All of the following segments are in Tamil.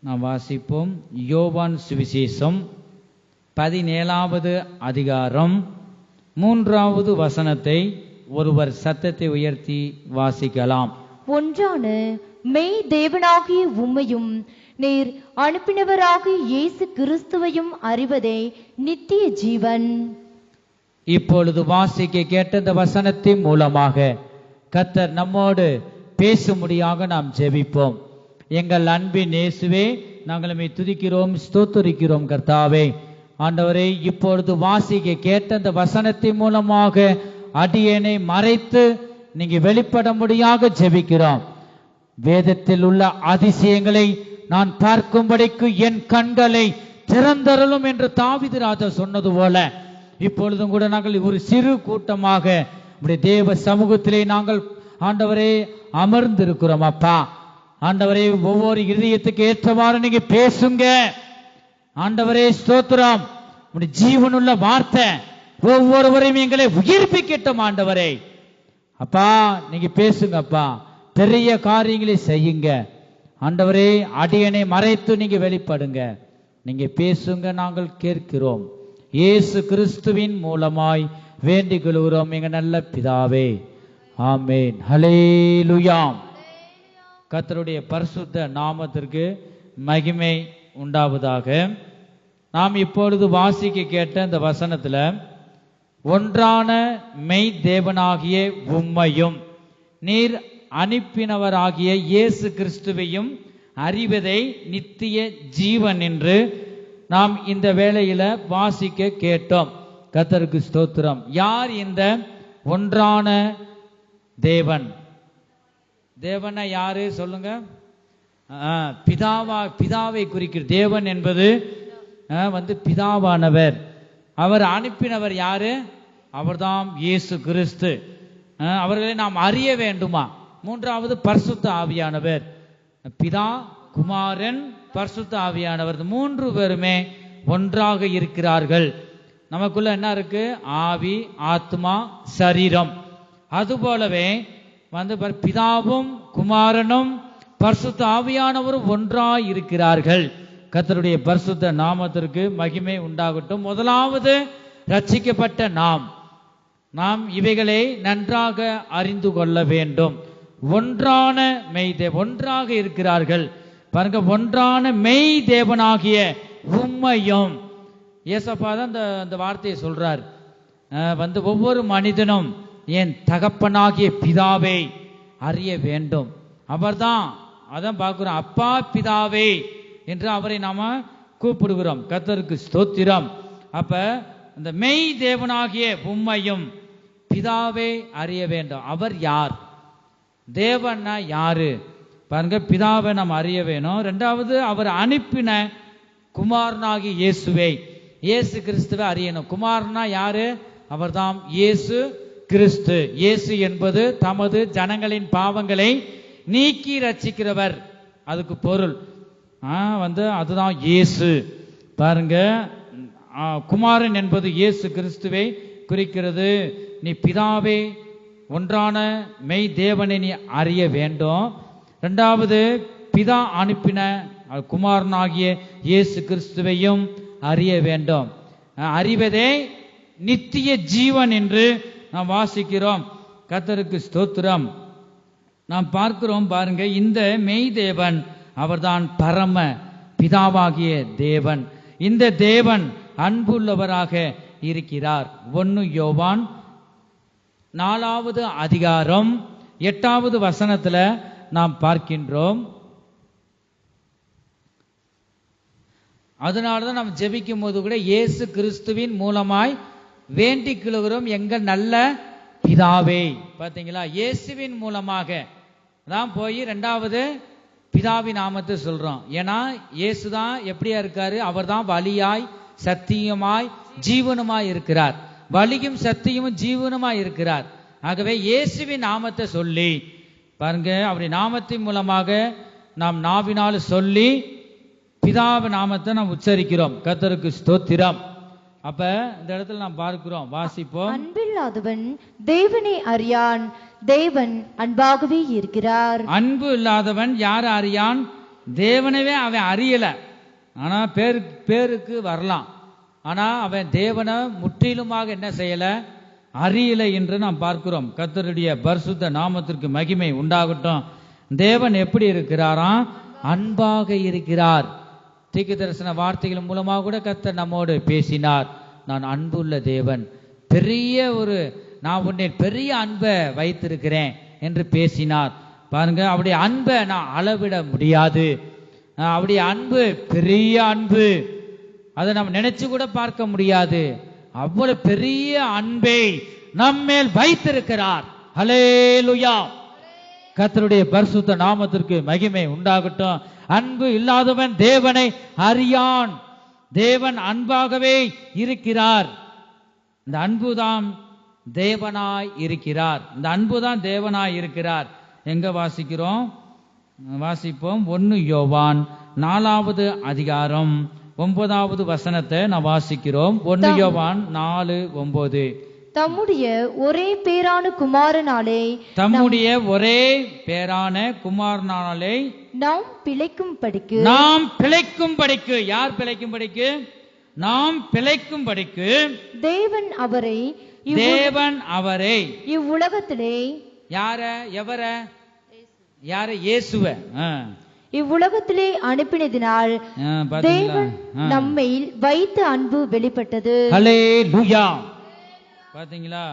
நாம் வாசிப்போம். யோவான் சுவிசேஷம் 17வது அதிகாரம் 3வது வசனத்தை ஒருவர் சத்தத்தை உயர்த்தி வாசிக்கலாம். ஒன்றான மெய் தேவனாகிய உம்மையும் நீர் அனுப்பினவராகிய இயேசு கிறிஸ்துவையும் அறிவதே நித்திய ஜீவன். இப்பொழுது வாசிக்க கேட்ட இந்த வசனத்தின் மூலமாக கர்த்தர் நம்மோடு பேசும்படியாக நாம் ஜெபிப்போம். எங்கள் அன்பின் இயேசுவே, நாங்கள் உம்மை துதிக்கிறோம், ஸ்தோத்திரிக்கிறோம். கர்த்தாவே, ஆண்டவரே, இப்பொழுது வாசிக்க கேட்ட இந்த வசனத்தின் மூலமாக அடியேனை மறைத்து நீங்க வெளிப்படும்படியாக ஜெபிக்கிறோம். வேதத்தில் உள்ள அதிசயங்களை நான் பார்க்கும்படிக்கு என் கண்களை திறந்தருளும் என்று தாவீது ராஜா சொன்னது போல இப்பொழுதும் கூட நாங்கள் ஒரு சிறு கூட்டமாக உம்முடைய தேவ சமூகத்திலே நாங்கள் ஆண்டவரே அமர்ந்திருக்கிறோம். அப்பா ஆண்டவரே, ஒவ்வொரு இதயத்துக்கு ஏற்றவாறு நீங்க பேசுங்க. ஆண்டவரே ஸ்தோத்திரம். உம்முடைய ஜீவனுள்ள வார்த்தை ஒவ்வொருவரையும் எங்களை உயிர்ப்பிக்கட்டும். ஆண்டவரே அப்பா, நீங்க பேசுங்க அப்பா, பெரிய காரியங்களை செய்யுங்க. ஆண்டவரே, அடியனை மறைத்து நீங்க வெளிப்படுங்க, நீங்க பேசுங்க, நாங்கள் கேட்கிறோம். இயேசு கிறிஸ்துவின் மூலமாய் வேண்டிக் கொள்கிறோம் எங்க நல்ல பிதாவே, ஆமேன். ஹல்லேலூயா. கர்த்தருடைய பரிசுத்த நாமத்திற்கு மகிமை உண்டாவதாக. நாம் இப்பொழுது வாசிக்க கேட்ட இந்த வசனத்துல ஒன்றான மெய் தேவனாகிய உம்மையும் நீர் அனுப்பினவராகிய இயேசு கிறிஸ்துவையும் அறிவதை நித்திய ஜீவன் என்று நாம் இந்த வேளையில வாசிக்க கேட்டோம். கர்த்தருக்கு ஸ்தோத்திரம். யார் இந்த ஒன்றான தேவன்? தேவனை யாரு சொல்லுங்க? பிதாவை குறிக்கிற தேவன் என்பது பிதாவானவர். அவர் அனுப்பினவர் யாரு? அவர்தாம் இயேசு கிறிஸ்து. அவர்களை நாம் அறிய வேண்டுமா? மூன்றாவது பரிசுத்த ஆவியானவர். பிதா, குமாரன், பரிசுத்த ஆவியானவர், மூன்று பேருமே ஒன்றாக இருக்கிறார்கள். நமக்குள்ள என்ன இருக்கு? ஆவி, ஆத்மா, சரீரம். அதுபோலவே பிதாவும் குமாரனும் பரிசுத்த ஆவியானவரும் ஒன்றாய் இருக்கிறார்கள். கர்த்தருடைய பரிசுத்த நாமத்திற்கு மகிமை உண்டாகட்டும். முதலாவது ரட்சிக்கப்பட்ட நாம் இவைகளை நன்றாக அறிந்து கொள்ள வேண்டும். ஒன்றான மெய் ஒன்றாக இருக்கிறார்கள். பாருங்க, ஒன்றான மெய் தேவனாகிய உம்மையும். ஏசப்பா தான் அந்த வார்த்தையை சொல்றார். ஒவ்வொரு மனிதனும் என் தகப்பனாகிய பிதாவை அறிய வேண்டும். அவர்தான், அதான் பார்க்கிறோம், அப்பா பிதாவே என்று அவரை நாம கூப்பிடுகிறோம். கர்த்தருக்கு ஸ்தோத்திரம். அப்ப இந்த மெய் தேவனாகிய உம்மையும் பிதாவை அறிய வேண்டும். அவர் யார்? தேவன்னா யாரு? பாருங்க, பிதாவை நாம் அறிய வேணும். இரண்டாவது, அவர் அனுப்பின குமாரனாகிய இயேசுவை, இயேசு கிறிஸ்துவை அறியணும். குமாரனா யாரு? அவர்தாம் இயேசு கிறிஸ்து. இயேசு என்பது தமது ஜனங்களின் பாவங்களை நீக்கி ரட்சிக்கிறவர், அதுக்கு பொருள். அதுதான் இயேசு. பாருங்க, குமாரன் என்பது இயேசு கிறிஸ்துவை குறிக்கிறது. நீ பிதாவே ஒன்றான மெய் தேவனை நீ அறிய வேண்டும். இரண்டாவது, பிதா அனுப்பின குமாரனாகிய இயேசு கிறிஸ்துவையும் அறிய வேண்டும். அறிவதே நித்திய ஜீவன் என்று நாம் வாசிக்கிறோம். கர்த்தருக்கு ஸ்தோத்திரம். நாம் பார்க்கிறோம். பாருங்க, இந்த மெய் தேவன் அவர்தான் பரம பிதாவாகிய தேவன். இந்த தேவன் அன்புள்ளவராக இருக்கிறார். 1 யோவான் 4வது அதிகாரம் 8வது வசனத்துல நாம் பார்க்கின்றோம். அதனாலதான் நாம் ஜெபிக்கும் போது கூட இயேசு கிறிஸ்துவின் மூலமாய் வேண்டிக் கொள்கிறோம் எங்கள் நல்ல பிதாவே. பாத்தீங்களா? இயேசுவின் மூலமாக தான் போய் இரண்டாவது பிதாவின் நாமத்தை சொல்றோம். ஏன்னா இயேசுதான் எப்படியா இருக்காரு? அவர் தான் வழியாய் சத்தியமாய் ஜீவனுமாய் இருக்கிறார். வழியும் சத்தியமும் ஜீவனுமாய் இருக்கிறார். ஆகவே இயேசுவின் நாமத்தை சொல்லி பாருங்க, அவருடைய நாமத்தின் மூலமாக நாம் நாவினால் சொல்லி பிதாவின் நாமத்தை நாம் உச்சரிக்கிறோம். கர்த்தருக்கு ஸ்தோத்திரம். அப்ப இந்த இடத்துல நாம் பார்க்கிறோம், வாசிப்போம். அன்பில்லாதவன் தேவனை அறியான், தேவன் அன்பாகவே இருக்கிறார். அன்பு இல்லாதவன் யார் அறியான்? தேவனவே அவன் அறியல. ஆனா பேருக்கு வரலாம். ஆனா அவன் தேவனை முற்றிலுமாக என்ன செய்யல, அறியல என்று நாம் பார்க்கிறோம். கர்த்தருடைய பரிசுத்த நாமத்திற்கு மகிமை உண்டாகட்டும். தேவன் எப்படி இருக்கிறாராம்? அன்பாக இருக்கிறார். தீர்க்கதரிசன வார்த்தைகள் மூலமாக கூட கர்த்தர் நம்மோடு பேசினார். நான் அன்புள்ள தேவன், நான் உன்னை பெரிய அன்பை வைத்திருக்கிறேன் என்று பேசினார். பாருங்க, அவருடைய அன்பை நான் அளவிட முடியாது. அவருடைய அன்பு பெரிய அன்பு, அதை நம்ம நினைச்சு கூட பார்க்க முடியாது. அவ்வளவு பெரிய அன்பை நம்மேல் வைத்திருக்கிறார். ஹல்லேலூயா. கர்த்தருடைய பரிசுத்த நாமத்திற்கு மகிமை உண்டாகட்டும். அன்பு இல்லாதவன் தேவனை அறியான். தேவன் அன்பாகவே இருக்கிறார். இந்த அன்புதான் தேவனாய் இருக்கிறார். இந்த அன்புதான் தேவனாய் இருக்கிறார். எங்க வாசிக்கிறோம்? வாசிப்போம். 1 யோவான் 4வது அதிகாரம் 9வது வசனத்தை நான் வாசிக்கிறோம். 1 யோவான் 4:9. தம்முடைய ஒரே பேரான குமாரனாலே நாம் பிழைக்கும்படிக்கு யார் பிழைக்கும்படிக்கு? நாம் பிழைக்கும்படிக்கு தேவன் அவரை இவ்வுலகத்திலே இயேசுவ இவ்வுலகத்திலே அனுப்பினதினால் தேவன் நம்மேல் வைத்த அன்பு வெளிப்பட்டது. ஹல்லேலூயா. பாத்தீங்களா?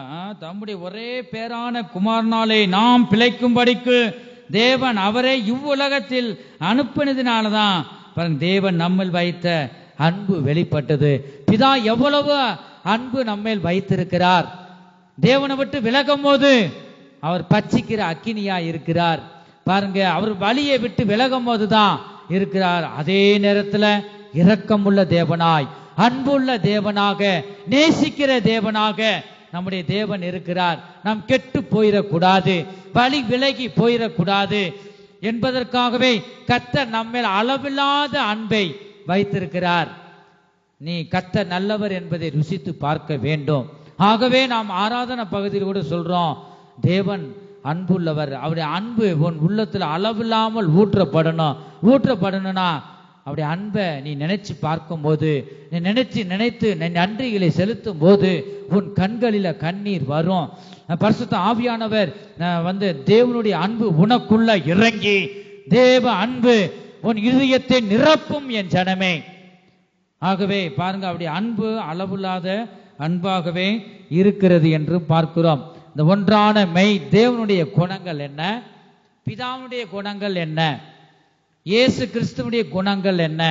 தம்முடைய ஒரே பேரான குமாரனாலே நாம் பிழைக்கும்படிக்கு தேவன் அவரை இவ்வுலகத்தில் அனுப்பினதினாலதான் பாருங்க, தேவன் நம்மில் வைத்த அன்பு வெளிப்பட்டது. பிதா எவ்வளவு அன்பு நம்மேல் வைத்திருக்கிறார். தேவனை விட்டு விலகும் போது அவர் பட்சிக்கிற அக்கினியா இருக்கிறார். பாருங்க, அவர் வழியை விட்டு விலகும் போதுதான் இருக்கிறார். அதே நேரத்துல இரக்கமுள்ள தேவனாய், அன்புள்ள தேவனாக, நேசிக்கிற தேவனாக நம்முடைய தேவன் இருக்கிறார். நாம் கெட்டு போயிடக்கூடாது, வழி விலகி போயிடக்கூடாது என்பதற்காகவே கர்த்தர் நம்மேல் அளவில்லாத அன்பை வைத்திருக்கிறார். நீ கர்த்தர் நல்லவர் என்பதை ருசித்து பார்க்க வேண்டும். ஆகவே நாம் ஆராதனை பகுதியில் கூட சொல்றோம், தேவன் அன்புள்ளவர். அவருடைய அன்பு உன் உள்ளத்துல அளவில்லாமல் ஊற்றப்படணும்னா அவருடைய அன்பை நீ நினைச்சு பார்க்கும் போது, நீ நினைத்து நன்றிகளை செலுத்தும் போது உன் கண்களில கண்ணீர் வரும். பரிசுத்த ஆவியானவர் தேவனுடைய அன்பு உனக்குள்ள இறங்கி தேவ அன்பு உன் இதயத்தை நிரப்பும் என் ஜனமே. ஆகவே பாருங்க, அவருடைய அன்பு அளவில்லாத அன்பாகவே இருக்கிறது என்று பார்க்கிறோம். இந்த ஒன்றான மெய் தேவனுடைய குணங்கள் என்ன? பிதாவுடைய குணங்கள் என்ன? இயேசு கிறிஸ்துவுடைய குணங்கள் என்ன?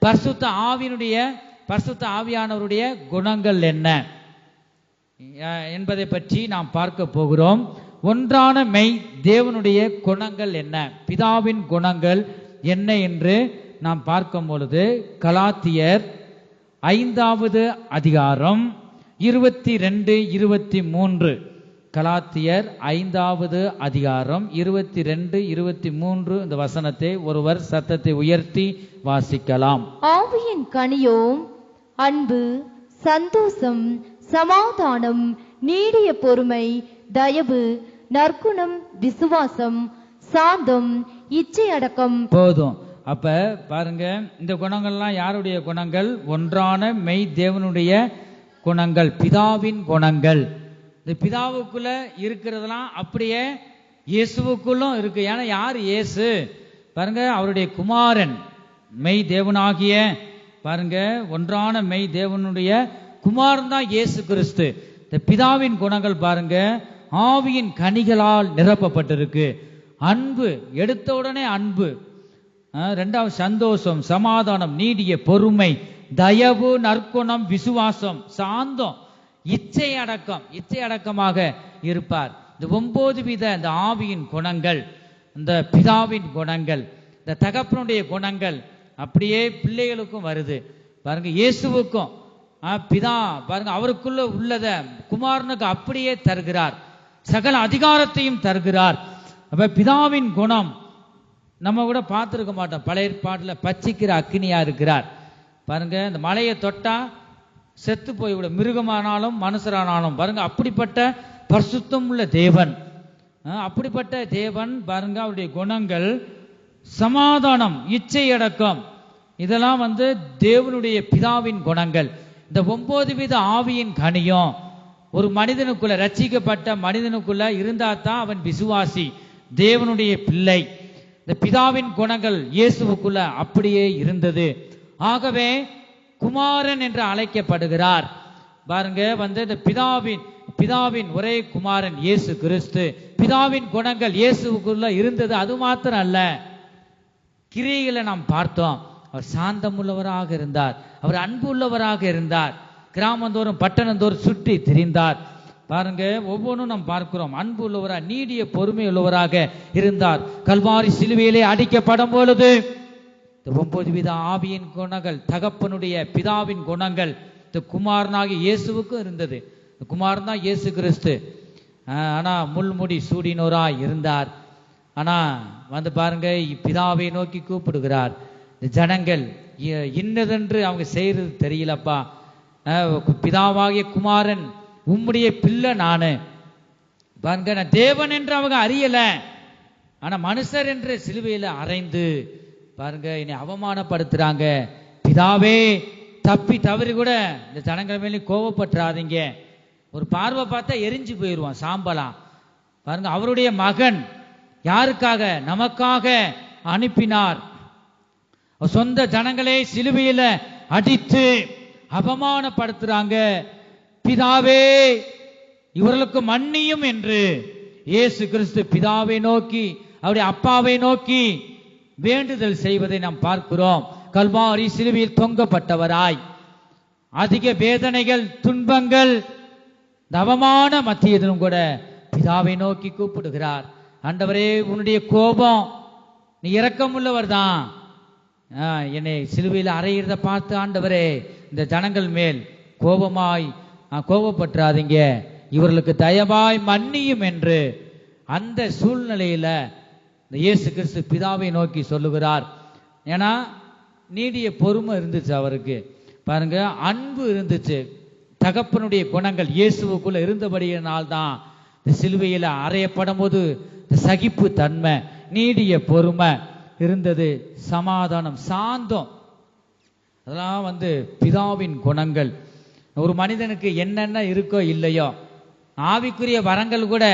பரிசுத்த ஆவியானவருடைய குணங்கள் என்ன என்பதை பற்றி நாம் பார்க்க போகிறோம். ஒன்றான மெய் தேவனுடைய குணங்கள் என்ன, பிதாவின் குணங்கள் என்ன என்று நாம் பார்க்கும் பொழுது கலாத்தியர் 5வது அதிகாரம் 22-23. கலாத்தியர் 5வது அதிகாரம் 22-23 இந்த வசனத்தை ஒருவர் சத்தத்தை உயர்த்தி வாசிக்கலாம். ஆவியின் கனியோ அன்பு, சந்தோஷம், சமாதானம், நீடிய பொறுமை, தயவு, நற்குணம், விசுவாசம், சாந்தம், இச்சை அடக்கம். போதும். அப்ப பாருங்க, இந்த குணங்கள்லாம் யாருடைய குணங்கள்? ஒன்றான மெய் தேவனுடைய குணங்கள், பிதாவின் குணங்கள். இந்த பிதாவுக்குள்ள இருக்கிறதெல்லாம் அப்படியே இயேசுவுக்குள்ளும் இருக்கு. ஏன்னா யார் இயேசு? பாருங்க, அவருடைய குமாரன், மெய் தேவனாகிய பாருங்க ஒன்றான மெய் தேவனுடைய குமாரன் தான் இயேசு கிறிஸ்து. இந்த பிதாவின் குணங்கள் பாருங்க, ஆவியின் கனிகளால் நிரப்பப்பட்டிருக்கு. அன்பு, எடுத்த உடனே அன்பு. ரெண்டாவது சந்தோஷம், சமாதானம், நீடிய பொறுமை, தயவு, நற்குணம், விசுவாசம், சாந்தம், இச்சை அடக்கமாக இருப்பார். இந்த 9 வித இந்த ஆவியின் குணங்கள், இந்த பிதாவின் குணங்கள், இந்த தகப்பனுடைய குணங்கள் அப்படியே பிள்ளைகளுக்கும் வருது. பாருங்க, இயேசுவுக்கும் பிதா பாருங்க அவருக்குள்ள உள்ளத குமாரனுக்கு அப்படியே தருகிறார். சகல அதிகாரத்தையும் தருகிறார். அப்ப பிதாவின் குணம் நம்ம கூட பார்த்துருக்க மாட்டோம். பழைய ஏற்பாட்டுல பச்சிக்கிற அக்கினியா இருக்கிறார். பாருங்க, இந்த மலையை தொட்டா செத்து போய்விட, மிருகமானாலும் மனுஷரானாலும். பாருங்க, அப்படிப்பட்ட பரிசுத்தம் உள்ள தேவன், அப்படிப்பட்ட தேவன். பாருங்க, அவருடைய குணங்கள் சமாதானம், இச்சையடக்கம், இதெல்லாம் தேவனுடைய பிதாவின் குணங்கள். இந்த 9 வித ஆவியின் கனியும் ஒரு மனிதனுக்குள்ள, ரட்சிக்கப்பட்ட மனிதனுக்குள்ள இருந்தா தான் அவன் விசுவாசி, தேவனுடைய பிள்ளை. இந்த பிதாவின் குணங்கள் இயேசுவுக்குள்ள அப்படியே இருந்தது. ஆகவே குமாரன் என்று அழைக்கப்படுகிறார். பாருங்க, இந்த பிதாவின் ஒரே குமாரன் இயேசு கிறிஸ்து. பிதாவின் குணங்கள் இயேசுவுக்குள்ள இருந்தது. அது மாத்திரம் அல்ல, கிரியைகளை நாம் பார்த்தோம். அவர் சாந்தம் உள்ளவராக இருந்தார், அவர் அன்பு உள்ளவராக இருந்தார், கிராமந்தோறும் பட்டணந்தோறும் சுற்றி திரிந்தார். பாருங்க, ஒவ்வொன்றும் நாம் பார்க்கிறோம். அன்பு உள்ளவராக, நீடிய பொறுமை உள்ளவராக இருந்தார். கல்வாரி சிலுவையிலே அடிக்கப்படும் பொழுது 9 வித ஆவியின் குணங்கள், தகப்பனுடைய பிதாவின் குணங்கள் இந்த குமாரனாகிய இயேசுவுக்கும் இருந்தது. குமாரன் தான் இயேசு கிறிஸ்து. ஆனா முள்முடி சூடினோராய் இருந்தார். ஆனா பாருங்க, பிதாவை நோக்கி கூப்பிடுகிறார். ஜனங்கள் இன்னதென்று அவங்க செய்யறது தெரியலப்பா, பிதாவாகிய குமாரன் உம்முடைய பிள்ளை நானு. பாருங்க, நான் தேவன் என்று அவங்க அறியல, ஆனா மனுஷர் என்று சிலுவையில அறைந்து பாருங்க என்னை அவமானப்படுத்துறாங்க. பிதாவே, தப்பி தவறி கூட இந்த ஜனங்கள் மேலே கோபப்பட்டுறாதீங்க. ஒரு பார்வை பார்த்தா எரிஞ்சு போயிடுவான், சாம்பலாம். பாருங்க, அவருடைய மகன் யாருக்காக? நமக்காக அனுப்பினார். சொந்த ஜனங்களே சிலுவையில அடித்து அவமானப்படுத்துறாங்க. பிதாவே, இவர்களுக்கு மன்னியும் என்று இயேசு கிறிஸ்து பிதாவை நோக்கி, அவருடைய அப்பாவை நோக்கி வேண்டுதல் செய்வதை நாம் பார்க்கிறோம். கல்வாரி சிலுவையில் தொங்கப்பட்டவராய் அதிக வேதனைகள், துன்பங்கள், அவமான மத்தியதிலும் கூட பிதாவை நோக்கி கூப்பிடுகிறார். ஆண்டவரே, உன்னுடைய கோபம், நீ இரக்கமுள்ளவர் தான், என்னை சிலுவையில் அறையிறத பார்த்து ஆண்டவரே இந்த ஜனங்கள் மேல் கோபப்பட்டுறாதீங்க, இவர்களுக்கு தயவாய் மன்னியும் என்று அந்த சூழ்நிலையில இயேசு கிறிஸ்து பிதாவை நோக்கி சொல்லுகிறார். ஏன்னா நீடிய பொறுமை இருந்துச்சு அவருக்கு. பாருங்க, அன்பு இருந்துச்சு. தகப்பனுடைய குணங்கள் இயேசுவுக்குள்ள இருந்தபடியினால்தான் இந்த சிலுவையில அறையப்படும் போது சகிப்பு தன்மை, நீடிய பொறுமை இருந்தது, சமாதானம், சாந்தம், அதெல்லாம் பிதாவின் குணங்கள். ஒரு மனிதனுக்கு என்னென்ன இருக்கோ இல்லையோ, ஆவிக்குரிய வரங்கள் கூட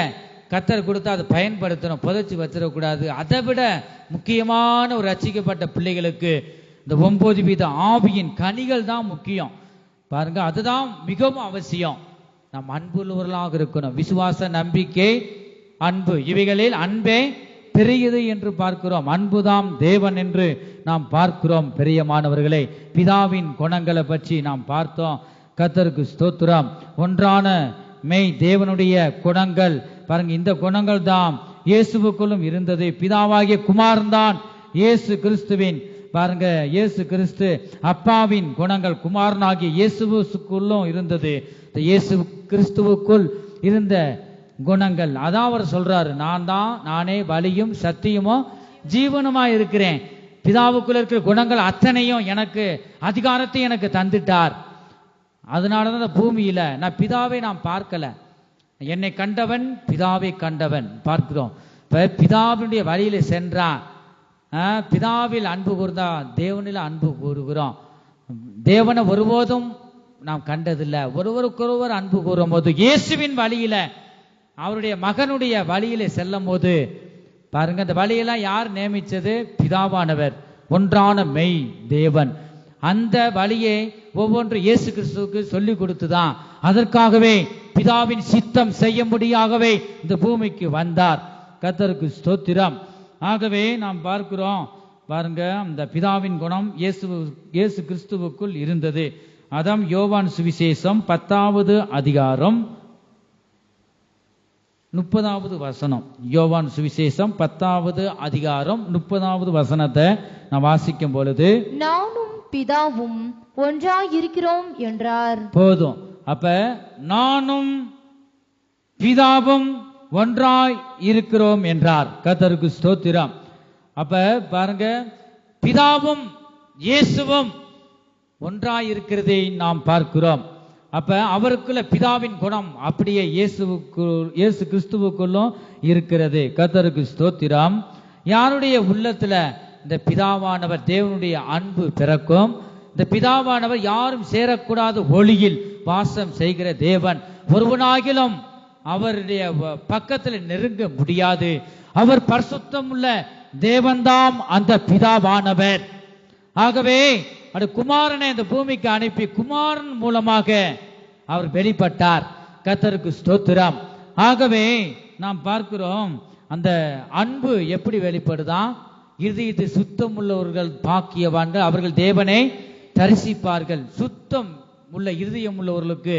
கர்த்தர் கொடுத்தா அதை பயன்படுத்தணும், புதைச்சி வச்சிடக்கூடாது. அதை விட முக்கியமான ஒரு ரட்சிக்கப்பட்ட பிள்ளைகளுக்கு இந்த 9 வித ஆவியின் கனிகள் தான் முக்கியம். பாருங்க, அதுதான் மிகவும் அவசியம். நாம் அன்புள்ளவர்களாக இருக்கணும். விசுவாச, நம்பிக்கை, அன்பு, இவைகளில் அன்பே பெரியது என்று பார்க்கிறோம். அன்புதாம் தேவன் என்று நாம் பார்க்கிறோம். பெரியமானவர்களே, பிதாவின் குணங்களை பற்றி நாம் பார்த்தோம். கர்த்தருக்கு ஸ்தோத்திரம். ஒன்றான மெய் தேவனுடைய குணங்கள். பாருங்க, இந்த குணங்கள் தான் இயேசுவுக்குள்ளும் இருந்தது. பிதாவாகிய குமாரன் தான் இயேசு கிறிஸ்துவின், பாருங்க, இயேசு கிறிஸ்து அப்பாவின் குணங்கள் குமாரனாகிய இயேசுவுக்குள்ளும் இருந்தது. இயேசு கிறிஸ்துவுக்குள் இருந்த குணங்கள் அதான் அவர் சொல்றாரு, நானே வழியும் சத்தியமும் ஜீவனுமா இருக்கிறேன். பிதாவுக்குள்ள இருக்கிற குணங்கள் அத்தனையும் எனக்கு அதிகாரத்தை எனக்கு தந்துட்டார். அதனாலதான் இந்த பூமியில நான் பிதாவை நான் பார்க்கல, என்னை கண்டவன் பிதாவை கண்டவன் பார்க்கிறோம். இப்ப பிதாவினுடைய வழியில சென்றான், பிதாவில் அன்பு கூர்ந்தா தேவனில் அன்பு கூறுகிறோம். தேவனை ஒருபோதும் நாம் கண்டதில்லை. ஒருவருக்கொருவர் அன்பு கூறும் போது, இயேசுவின் வழியில, அவருடைய மகனுடைய வழியில செல்லும் போது பாருங்க, அந்த வழியெல்லாம் யார் நியமிச்சது? பிதாவானவர், ஒன்றான மெய் தேவன். அந்த வழியை ஒவ்வொன்று இயேசு கிறிஸ்துவுக்கு சொல்லி கொடுத்துதான், அதற்காகவே பிதாவின் சித்தம் செய்யும்படியாகவே இந்த பூமிக்கு வந்தார். கர்த்தருக்கு ஸ்தோத்திரம். ஆகவே நாம் பார்க்கிறோம், பாருங்க, அந்த பிதாவின் குணம் இயேசு கிறிஸ்துவுக்குள் இருந்தது. அதான் யோவான் சுவிசேஷம் 10வது அதிகாரம் 30வது வசனம். யோவான் சுவிசேஷம் 10வது அதிகாரம் 30வது வசனத்தை நான் வாசிக்கும் பொழுது, நானும் பிதாவும் ஒன்றாய் இருக்கிறோம் என்றார். போதும். அப்ப நானும் பிதாவும் ஒன்றாய் இருக்கிறோம் என்றார். கர்த்தருக்கு ஸ்தோத்திரம். அப்ப பாருங்க, பிதாவும் இயேசுவும் ஒன்றாய் இருக்கிறதை நாம் பார்க்கிறோம். அப்ப அவருக்குள்ள பிதாவின் குணம் அப்படியே இயேசு கிறிஸ்துவுக்குள்ளும் இருக்கிறது. கர்த்தருக்கு ஸ்தோத்திரம். யாருடைய உள்ளத்துல இந்த பிதாவானவர் தேவனுடைய அன்பு பிறக்கும்? இந்த பிதாவானவர் யாரும் சேரக்கூடாத ஒளியில் வாசம் செய்கிற தேவன். ஒருவனாகிலும் அவருடைய பக்கத்தில் நெருங்க முடியாது. அவர் பரிசுத்தம் உள்ள தேவன்தாம் அந்த பிதாவானவர். ஆகவே அது குமாரனை இந்த பூமிக்கு அனுப்பி குமாரன் மூலமாக அவர் வெளிப்பட்டார். கர்த்தருக்கு ஸ்தோத்திரம். ஆகவே நாம் பார்க்கிறோம் அந்த அன்பு எப்படி வெளிப்படுதான்? இருதயத்தில் சுத்தம் உள்ளவர்கள் பாக்கியவான்கள், அவர்கள் தேவனை தரிசிப்பார்கள். சுத்தம் உள்ள இருதயம் உள்ளவர்களுக்கு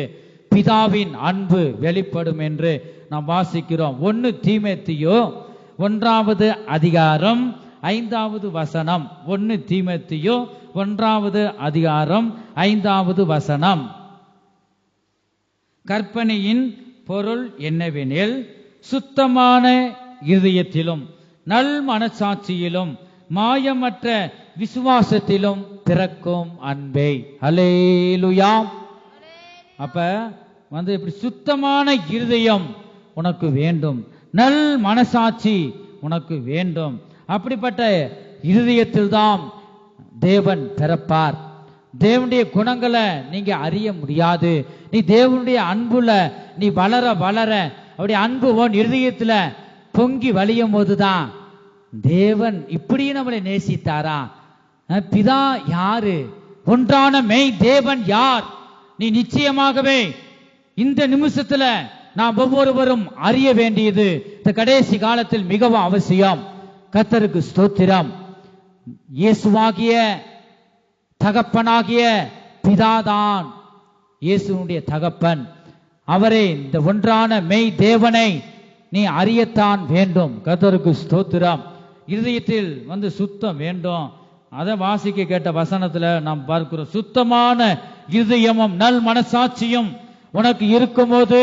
பிதாவின் அன்பு வெளிப்படும் என்று நாம் வாசிக்கிறோம். 1 தீமோத்தேயு 1வது அதிகாரம் 5வது வசனம். 1 தீமோத்தேயு 1வது அதிகாரம் 5வது வசனம். கற்பனையின் பொருள் என்னவெனில், சுத்தமான இருதயத்திலும் நல் மனசாட்சியிலும் மாயமற்ற விசுவாசத்திலும் பிறக்கும் அன்பே. அல்லேலூயா. அப்ப இப்படி சுத்தமான இருதயம் உனக்கு வேண்டும், நல் மனசாட்சி உனக்கு வேண்டும். அப்படிப்பட்ட இருதயத்தில் தான் தேவன் பிறப்பார். தேவனுடைய குணங்களை நீங்க அறிய முடியாது. நீ தேவனுடைய அன்புல நீ வளர வளர அவருடைய அன்பு உன் இருதயத்துல பொங்கி வழியும் போதுதான் தேவன் இப்படி நம்மளை நேசித்தாரா? பிதா யாரு? ஒன்றான மெய் தேவன் யார்? நீ நிச்சயமாகவே இந்த நிமிஷத்துல நாம் ஒவ்வொருவரும் அறிய வேண்டியது இந்த கடைசி காலத்தில் மிகவும் அவசியம். கர்த்தருக்கு ஸ்தோத்திரம். இயேசுவாகிய தகப்பனாகிய பிதாதான் இயேசுனுடைய தகப்பன். அவரை இந்த ஒன்றான மெய் தேவனை நீ அறியத்தான் வேண்டும். கர்த்தருக்கு ஸ்தோத்திரம். இருதயத்தில் சுத்தம் வேண்டும். அதை வாசிக்க கேட்ட வசனத்துல நாம் பார்க்கிறோம், சுத்தமான இருதயமும் நல் மனசாட்சியும் உனக்கு இருக்கும்போது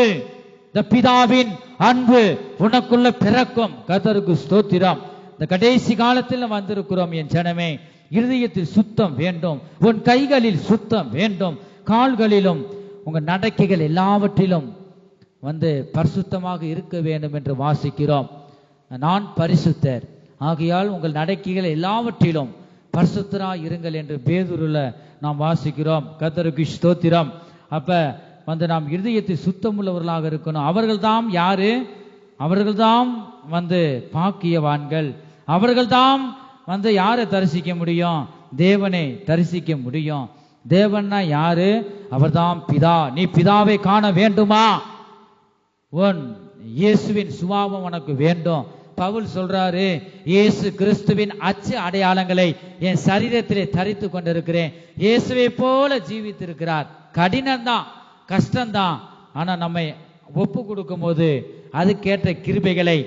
இந்த பிதாவின் அன்பு உனக்குள்ள பிறக்கும். கர்த்தருக்கு ஸ்தோத்திரம். இந்த கடைசி காலத்தில் வந்திருக்கிறோம் என் ஜனமே. இருதயத்தில் சுத்தம் வேண்டும், உன் கைகளில் சுத்தம் வேண்டும், கால்களிலும் உங்க நடக்கைகள் எல்லாவற்றிலும் பரிசுத்தமாக இருக்க வேண்டும் என்று வாசிக்கிறோம். நான் பரிசுத்தர், ஆகையால் உங்கள் நடக்கைகள் எல்லாவற்றிலும் பரிசுத்தராய் இருங்கள் என்று பேதுருல நாம் வாசிக்கிறோம். கர்த்தருக்கு ஸ்தோத்திரம். அப்ப நாம் இருதயத்தில் சுத்தம் உள்ளவர்களாக இருக்கணும். அவர்கள்தாம் யாரு? அவர்கள்தாம் பாக்கியவான்கள். அவர்கள்தாம் யாரை தரிசிக்க முடியும்? தேவனை தரிசிக்க முடியும். தேவன்னா யாரு? அவர்தாம் பிதா. நீ பிதாவை காண வேண்டுமா? உன் இயேசுவின் சுபாவம் உனக்கு வேண்டும். பவுல் சொல்றாரு, இயேசு கிறிஸ்துவின் அச்சு அடையாளங்களை என் சரீரத்திலே தரித்து கொண்டிருக்கிறேன். இயேசுவை போல ஜீவித்திருக்கிறார். கடினம்தான், கஷ்டம்தான். ஆனா நம்மை ஒப்பு கொடுக்கும் போது அதுக்கேற்ற கிருபைகளை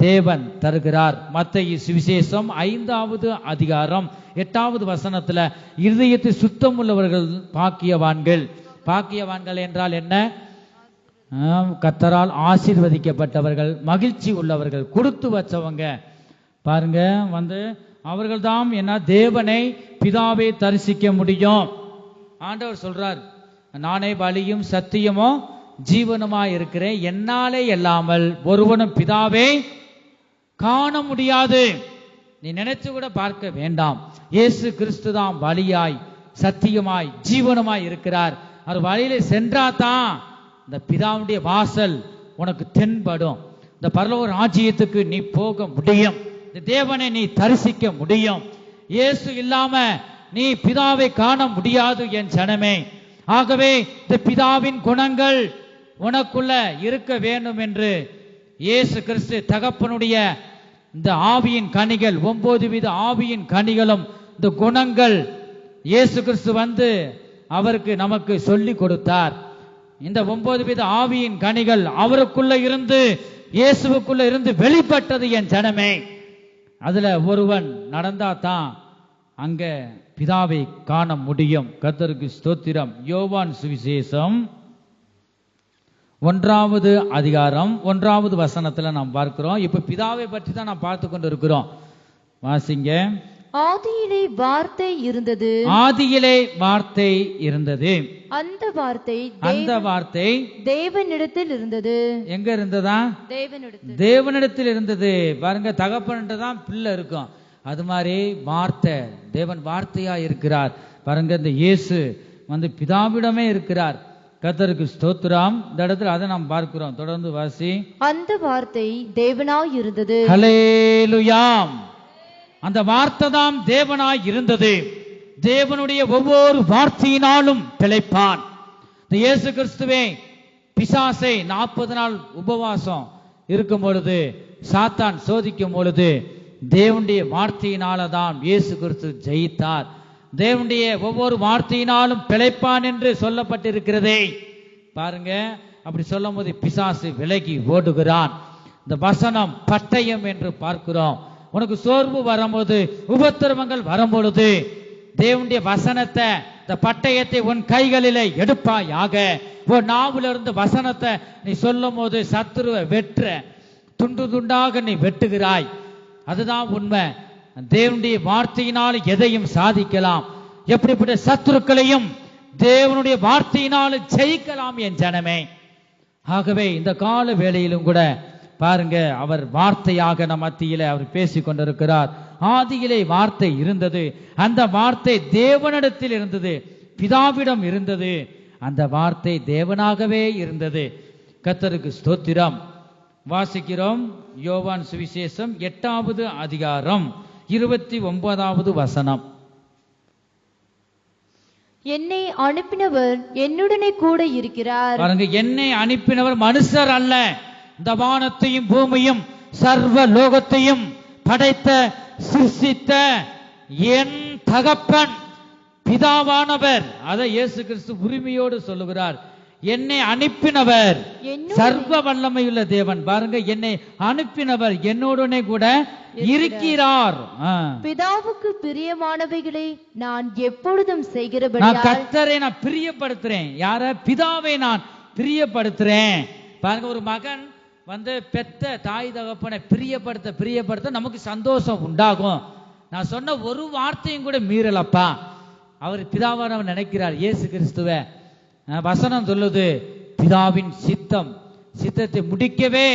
தேவன் தருகிறார். மத்தேயு சுவிசேஷம் 5வது அதிகாரம் 8வது வசனத்துல இருதயத்தில் சுத்தம் உள்ளவர்கள் பாக்கியவான்கள். பாக்கியவான்கள் என்றால் என்ன? கர்த்தரால் ஆசீர்வதிக்கப்பட்டவர்கள், மகிழ்ச்சி உள்ளவர்கள், கொடுத்து வச்சவங்க. பாருங்க, அவர்கள் தாம் என்ன தேவனை பிதாவை தரிசிக்க முடியும். ஆண்டவர் சொல்றார், நானே வழியும் சத்தியமோ ஜீவனுமா இருக்கிறேன், என்னாலே இல்லாமல் ஒருவனும் பிதாவை காண முடியாது. நீ நினைச்சு கூட பார்க்க வேண்டாம். இயேசு கிறிஸ்து தான் வழியாய் சத்தியமாய் ஜீவனுமாய் இருக்கிறார். அவர் வழியில சென்றாதான் இந்த பிதாவுடைய வாசல் உனக்கு தென்படும். இந்த பரலோக ராஜ்யத்துக்கு நீ போக முடியும். இந்த தேவனை நீ தரிசிக்க முடியும். இயேசு இல்லாம நீ பிதாவை காண முடியாது என் ஜனமே. ஆகவே இந்த பிதாவின் குணங்கள் உனக்குள்ள இருக்க வேண்டும் என்று இயேசு கிறிஸ்து தகப்பனுடைய இந்த ஆவியின் கனிகள் 9 வித ஆவியின் கனிகளும் இந்த குணங்கள் இயேசு கிறிஸ்து அவருக்கு நமக்கு சொல்லி கொடுத்தார். இந்த 9 வித ஆவியின் கனிகள் அவருக்குள்ள இருந்து இயேசுவுக்குள்ள இருந்து வெளிப்பட்டது என் ஜனமே. அதுல ஒருவன் நடந்தா தான் அங்க பிதாவை காண முடியும். கர்த்தருக்கு ஸ்தோத்திரம். யோவான் சுவிசேஷம் 1வது அதிகாரம் 1வது வசனத்துல நாம் பார்க்கிறோம். இப்ப பிதாவை பற்றி தான் நாம் பார்த்து கொண்டு இருக்கிறோம். வாசிங்க. ஆதியிலே வார்த்தை இருந்தது, ஆதியிலே வார்த்தை இருந்தது, அந்த வார்த்தை அந்த வார்த்தை தேவனிடத்தில் இருந்தது. எங்க இருந்ததா? தேவனிடத்தில். தேவனிடத்தில் இருந்தது. பாருங்க, தகப்பன்ட்டு தான் பிள்ளை இருக்கும். அது மாதிரி வார்த்தை, தேவன் வார்த்தையா இருக்கிறார். பாருங்க, இந்த இயேசு வந்து பிதாவிடமே இருக்கிறார். கர்த்தருக்கு ஸ்தோத்திரம். இந்த இடத்துல அதை நாம் பார்க்கிறோம். தொடர்ந்து வாசி. அந்த வார்த்தை தேவனாய் இருந்தது. ஹல்லேலூயா. அந்த வார்த்தை தான் தேவனாய் இருந்தது. தேவனுடைய ஒவ்வொரு வார்த்தையினாலும் பிழைப்பான். இந்த இயேசு கிறிஸ்துவே பிசாசை 40 நாள் உபவாசம் இருக்கும் பொழுது, சாத்தான் சோதிக்கும் பொழுது, தேவனுடைய வார்த்தையினால தான் இயேசு கிறிஸ்து ஜெயித்தார். தேவனுடைய ஒவ்வொரு வார்த்தையினாலும் பிழைப்பான் என்று சொல்லப்பட்டிருக்கிறதே. பாருங்க, அப்படி சொல்லும் போது பிசாசு விலகி ஓடுகிறான். இந்த வசனம் பட்டயம் என்று பார்க்கிறோம். உனக்கு சோர்வு வரும்போது, உபத்திரவங்கள் வரும்பொழுது, தேவனுடைய வசனத்தை, இந்த பட்டயத்தை உன் கைகளிலே எடுப்பாயாக. உன் நாவிலிருந்து வசனத்தை நீ சொல்லும் போது சத்துருவை வெற்ற, துண்டு துண்டாக நீ வெட்டுகிறாய். அதுதான் உண்மை. தேவனுடைய வார்த்தையினால் எதையும் சாதிக்கலாம். எப்படிப்பட்ட சத்துருக்களையும் தேவனுடைய வார்த்தையினால் ஜெயிக்கலாம் என் ஜனமே. ஆகவே இந்த கால வேளையிலும் கூட பாருங்க, அவர் வார்த்தையாக நம் மத்தியிலே அவர் பேசிக் கொண்டிருக்கிறார். ஆதியிலே வார்த்தை இருந்தது, அந்த வார்த்தை தேவனிடத்தில் இருந்தது, பிதாவிடம் இருந்தது, அந்த வார்த்தை தேவனாகவே இருந்தது. கர்த்தருக்கு ஸ்தோத்திரம். வாசிக்கிறோம் யோவான் சுவிசேஷம் 8வது அதிகாரம் 29வது வசனம். என்னை அனுப்பினவர் என்னுடனே கூட இருக்கிறார். பாருங்க, என்னை அனுப்பினவர் மனுஷர் அல்ல, இந்த வானத்தையும் பூமியும் சர்வ லோகத்தையும் படைத்த சிருஷ்டித்த என் தகப்பன் பிதாவானவர். அதை இயேசு கிறிஸ்து உரிமையோடு சொல்லுகிறார். என்னை அனுப்பினவர் சர்வ வல்லமையுள்ள தேவன். பாருங்க, என்னை அனுப்பினவர் என்னோடனே கூட இருக்கிறார். பிதாவுக்கு பிரியமானவைகளை நான் எப்பொழுதும் செய்கிறபடி நான் கர்த்தரை நான் பிரியப்படுத்துறேன். யார? பிதாவை நான் பிரியப்படுத்துறேன். பாருங்க, ஒரு மகன் வந்து பெத்த தாய் தகப்பனை பிரியப்படுத்த நமக்கு சந்தோஷம் உண்டாகும். நான் சொன்ன ஒரு வார்த்தையும் கூட மீறலப்பா. அவர் பிதாவானவர் நினைக்கிறார். இயேசு கிறிஸ்துவ வசனம் சொல்லுது, பிதாவின் சித்தத்தை முடிக்கவே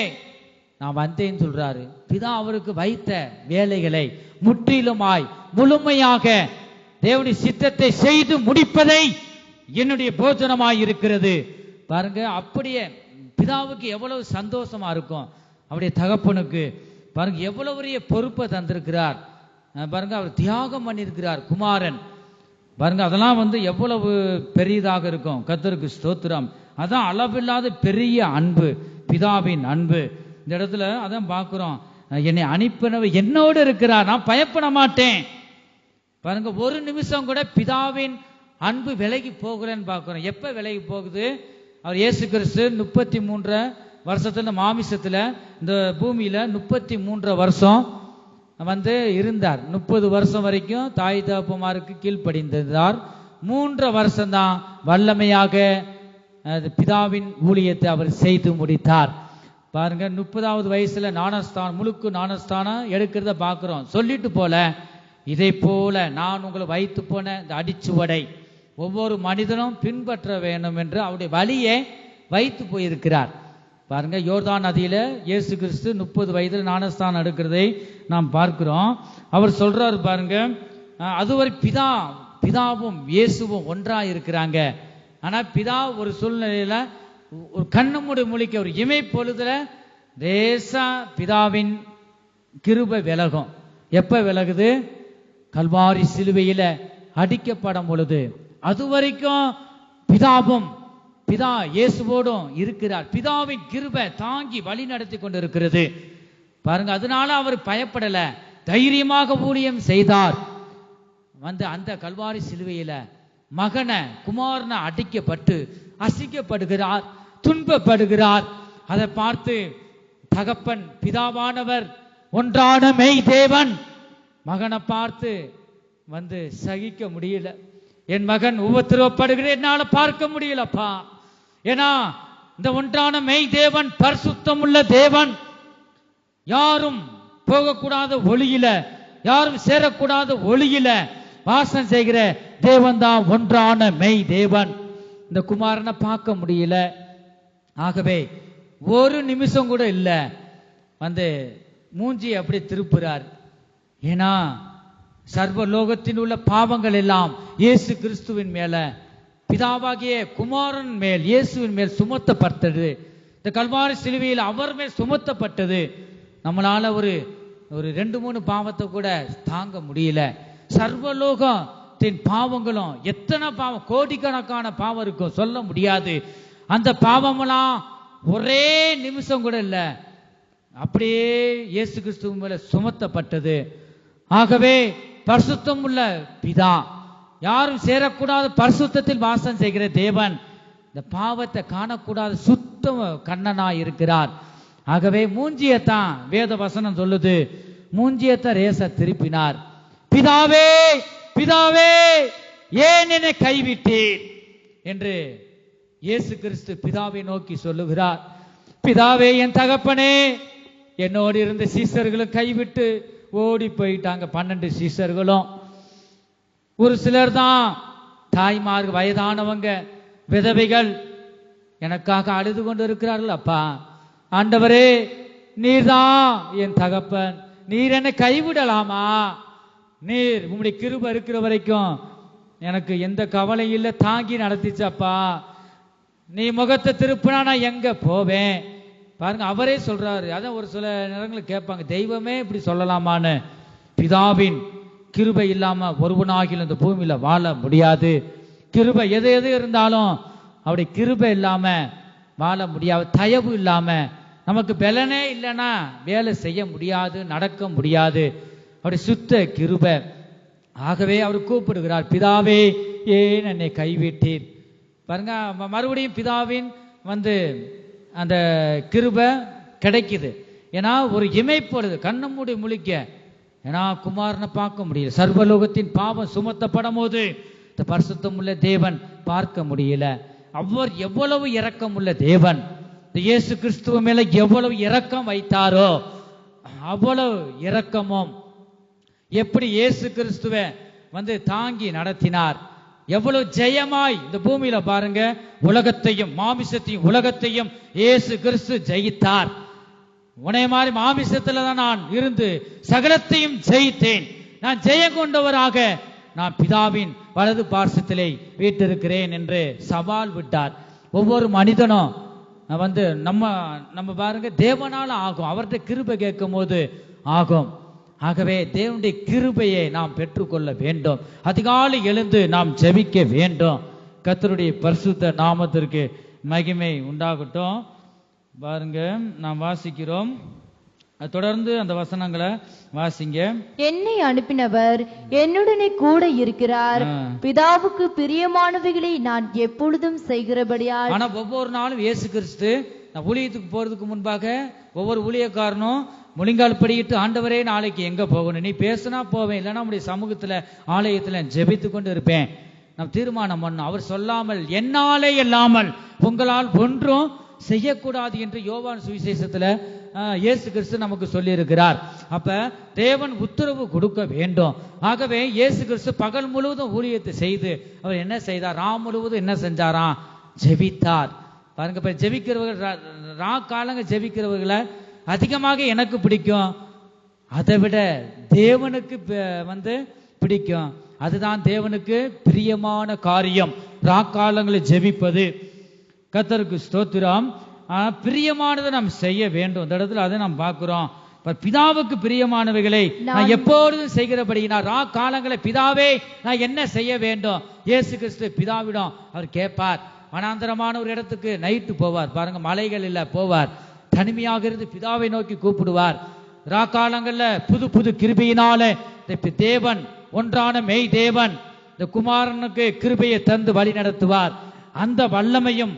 நான் வந்தேன்னு சொல்றாரு. பிதா அவருக்கு வைத்த வேலைகளை முற்றிலுமாய் முழுமையாக தேவனுடைய சித்தத்தை செய்து முடிப்பதை என்னுடைய போஜனமாய் இருக்கிறது. பாருங்க, அப்படியே பிதாவுக்கு எவ்வளவு சந்தோஷமா இருக்கும். அவருடைய தகப்பனுக்கு பாருங்க எவ்வளவு பெரிய பொறுப்பை தந்திருக்கிறார். பாருங்க, அவர் தியாகம் பண்ணியிருக்கிறார் குமாரன். பாருங்க, அதெல்லாம் வந்து எவ்வளவு பெரியதாக இருக்கும். கர்த்தருக்கு ஸ்தோத்திரம். அதான் அளவில்லாத பெரிய அன்பு, பிதாவின் அன்பு. இந்த இடத்துல அதான் பார்க்கிறோம், என்னை அனுப்பினவர் என்னோடு இருக்கிறார், நான் பயப்பட மாட்டேன். பாருங்க, ஒரு நிமிஷம் கூட பிதாவின் அன்பு விலகி போகலன்னு பார்க்கிறோம். எப்ப விலகி போகுது? அவர் இயேசு கிறிஸ்து 33 வருஷத்துல மாமிசத்துல இந்த பூமியில 33 வருஷம் வந்து இருந்தார். 30 வருஷம் வரைக்கும் தாய் தகப்பமாருக்கு கீழ்ப்படிந்தார். 3 வருஷம்தான் வல்லமையாக பிதாவின் ஊழியத்தை அவர் செய்து முடித்தார். பாருங்க, 30வது வயசுல ஞானஸ்தானம், முழுக்கு ஞானஸ்தானம் எடுக்கிறத பார்க்கிறோம். சொல்லிட்டு போல, இதை போல நான் உங்களை வைத்து போன இந்த அடிச்சுவடை ஒவ்வொரு மனிதனும் பின்பற்ற வேண்டும் என்று அவருடைய வழியை வைத்து போயிருக்கிறார். பாருங்க, யோர்தான் நதியில இயேசு கிறிஸ்து 30 வயதில் ஞானஸ்தானம் எடுக்கிறதை நாம் பார்க்கிறோம். அவர் சொல்றாரு பாருங்க, அதுவரை பிதாவும் இயேசுவும் ஒன்றா இருக்கிறாங்க. ஆனா பிதா ஒரு சூழ்நிலையில ஒரு கண்ணு மூடி முழிக்க ஒரு இமை பொழுதுல தேசா பிதாவின் கிருபை விலகும். எப்ப விலகுது? கல்வாரி சிலுவையில அடிக்கப்படும் பொழுது. அது வரைக்கும் பிதா இயேசுவோடும் இருக்கிறார். பிதாவின் கிருபை தாங்கி வழி நடத்தி கொண்டு இருக்கிறது. பாருங்க, அதனால அவர் பயப்படல, தைரியமாக ஊழியம் செய்தார். வந்து அந்த கல்வாரி சிலுவையில குமாரனை அடிக்கப்பட்டு அசிக்கப்படுகிறார், துன்பப்படுகிறார். அதை பார்த்து தகப்பன் பிதாவானவர் ஒன்றான மெய் தேவன் மகனை பார்த்து வந்து சகிக்க முடியல. என் மகன் உபத்திரவப்படுகிற என்னால பார்க்க முடியலப்பா. ஏன்னா இந்த ஒன்றான மெய் தேவன் பரிசுத்தம் உள்ள தேவன், யாரும் போகக்கூடாத ஒளியில யாரும் சேரக்கூடாத ஒளியில வாசம் செய்கிற தேவன் தான் ஒன்றான மெய் தேவன். இந்த குமாரனை பார்க்க முடியல. ஆகவே ஒரு நிமிஷம் கூட இல்ல மூஞ்சி அப்படி திருப்புறார். ஏன்னா சர்வ லோகத்தில் உள்ள பாவங்கள் எல்லாம் இயேசு கிறிஸ்துவின் மேல, பிதாவாகிய குமாரன் மேல், இயேசுவின் மேல் சுமத்தப்பட்டது. இந்த கல்வாரி சிலுவையில் அவர் மேல் சுமத்தப்பட்டது. நம்மளால ஒரு 2-3 பாவத்தை கூட தாங்க முடியல. சர்வலோகத்தின் பாவங்களும் எத்தனை பாவம், கோடிக்கணக்கான பாவம் இருக்கும், சொல்ல முடியாது. அந்த பாவமெல்லாம் ஒரே நிமிஷம் கூட இல்ல, அப்படியே இயேசு கிறிஸ்துவின் மேல சுமத்தப்பட்டது. ஆகவே பரிசுத்தம் உள்ள பிதா, யாரும் சேரக்கூடாத பரிசுத்தத்தில் வாசம் செய்கிற தேவன், இந்த பாவத்தை காணக்கூடாத சுத்த கண்ணனாய் இருக்கிறார். ஆகவே மூஞ்சியத்தான் வேத வசனம் சொல்லுது, மூஞ்சியத்தான் ரேச திருப்பினார். பிதாவே பிதாவே ஏன் என்னை கைவிட்டீர் என்று இயேசு கிறிஸ்து பிதாவை நோக்கி சொல்லுகிறார். பிதாவே, என் தகப்பனே, என்னோடு இருந்த சீசர்களும் கைவிட்டு ஓடி போயிட்டாங்க. 12 சீசர்களும். ஒரு சிலர் தான் தாய்மார், வயதானவங்க, விதவைகள் எனக்காக அழுது கொண்டு இருக்கிறார்கள். அப்பா ஆண்டவரே, நீர்தான் என் தகப்பன், நீர் என்னை கைவிடலாமா? நீர் உம்முடைய கிருபை இருக்கிற வரைக்கும் எனக்கு எந்த கவலை இல்லை, தாங்கி நடத்திச்சப்பா. நீ முகத்தை திருப்பினா நான் எங்க போவேன்? பாருங்க, அவரே சொல்றாரு. அதான் ஒரு சில நேரங்களில் கேட்பாங்க, தெய்வமே இப்படி சொல்லலாமான்னு. பிதாவின் கிருபை இல்லாம ஒருவனாகிலும் இந்த பூமியில வாழ முடியாது. கிருபை எது எது இருந்தாலும் அப்படி கிருபை இல்லாம வாழ முடியாது. தயவு இல்லாம நமக்கு பலனே இல்லைன்னா வேலை செய்ய முடியாது, நடக்க முடியாது. அப்படி சுத்த கிருபை. ஆகவே அவர் கூப்பிடுகிறார், பிதாவே ஏன் என்னை கைவிட்டீர்? பாருங்க, மறுபடியும் பிதாவின் அந்த கிருபை கிடைக்குது. ஏன்னா ஒரு இமைப்பொழுது கண்ணு மூடி முழிக்க, ஏன்னா குமாரனை பார்க்க முடியல. சர்வலோகத்தின் பாவம் சுமத்தப்படும் போது இந்த பரிசுத்தம் உள்ள தேவன் பார்க்க முடியல. அவர் எவ்வளவு இரக்கம் உள்ள தேவன், இந்த இயேசு கிறிஸ்துவ மேல எவ்வளவு இரக்கம் வைத்தாரோ அவ்வளவு இரக்கமும் எப்படி இயேசு கிறிஸ்துவை தாங்கி நடத்தினார். எவ்வளவு ஜெயமாய் இந்த பூமியில பாருங்க, உலகத்தையும் மாமிசத்தையும் உலகத்தையும் இயேசு கிறிஸ்து ஜெயித்தார். உன்னை மாதிரி மாமிசத்துல தான் நான் இருந்து சகலத்தையும் ஜெயித்தேன். நான் ஜெயம் கொண்டவராக நான் பிதாவின் வலது பார்சத்திலே வீட்டிருக்கிறேன் என்று சவால் விட்டார். ஒவ்வொரு மனிதனும் நம்ம பாருங்க, தேவனால ஆகும், அவர்கிட்ட கிருபை கேட்கும் போது ஆகும். ஆகவே தேவனுடைய கிருபையை நாம் பெற்றுக்கொள்ள வேண்டும். அதிகாலை எழுந்து நாம் ஜெபிக்க வேண்டும். கர்த்தருடைய பரிசுத்த நாமத்திற்கு மகிமை உண்டாகட்டும். பாருங்க, நாம் வாசிக்கிறோம், தொடர்ந்து அந்த வசனங்களை வாசிங்க. என்னை அனுப்பினவர் என்னுடனே கூட இருக்கிறார், பிதாவுக்கு பிரியமானவைகளை நான் எப்பொழுதும் செய்கிறபடியால். ஆனா ஒவ்வொரு நாளும் இயேசு கிறிஸ்து ஊழியத்துக்கு போறதுக்கு முன்பாக ஒவ்வொரு ஊழியக்காரனும் முழங்கால் படியிட்டு, ஆண்டவரே நாளைக்கு எங்க போகணும், நீ பேசினா போவேன், இல்லைன்னா நம்முடைய சமூகத்துல ஆலயத்துல ஜெபித்து கொண்டு இருப்பேன், நாம் தீர்மானம் பண்ணோம். அவர் சொல்லாமல், என்னாலே இல்லாமல் உங்களால் ஒன்றும் செய்யக்கூடாது என்று யோவான் சுவிசேஷத்துல இயேசு கிறிஸ்து நமக்கு சொல்லி இருக்கிறார். அப்ப தேவன் உத்தரவு கொடுக்க வேண்டும். ஆகவே இயேசு கிறிஸ்து பகல் முழுவதும் ஊழியத்தை செய்து அவர் என்ன செய்தார்? ராம் முழுவதும் என்ன செஞ்சாராம்? ஜெபித்தார். பாருங்க, இப்ப ஜெபிக்கிறவர்கள், ரா காலங்க ஜெபிக்கிறவர்களை அதிகமாக எனக்கு பிடிக்கும், அதை விட தேவனுக்கு பிடிக்கும். அதுதான் தேவனுக்கு பிரியமான காரியம், ராக்காலங்களை ஜெபிப்பது. கர்த்தருக்கு ஸ்தோத்திரம். பிரியமானதை நாம் செய்ய வேண்டும். இந்த இடத்துல அதை நாம் பார்க்கிறோம். பிதாவுக்கு பிரியமானவைகளை நான் எப்பொழுதும் செய்கிறபடியினார். ரா காலங்களை பிதாவே நான் என்ன செய்ய வேண்டும்? இயேசு கிறிஸ்து பிதாவிடம் அவர் கேட்பார். வனாந்தரமான ஒரு இடத்துக்கு நைட்டு போவார். பாருங்க, மலைகள் இல்ல, போவார், தனிமையாக இருந்து பிதாவை நோக்கி கூப்பிடுவார். ரா காலங்கள்ல புது புது கிருபையினால தேவன், ஒன்றான மெய் தேவன், இந்த குமாரனுக்கு கிருபையை தந்து வழி நடத்துவார். அந்த வல்லமையும்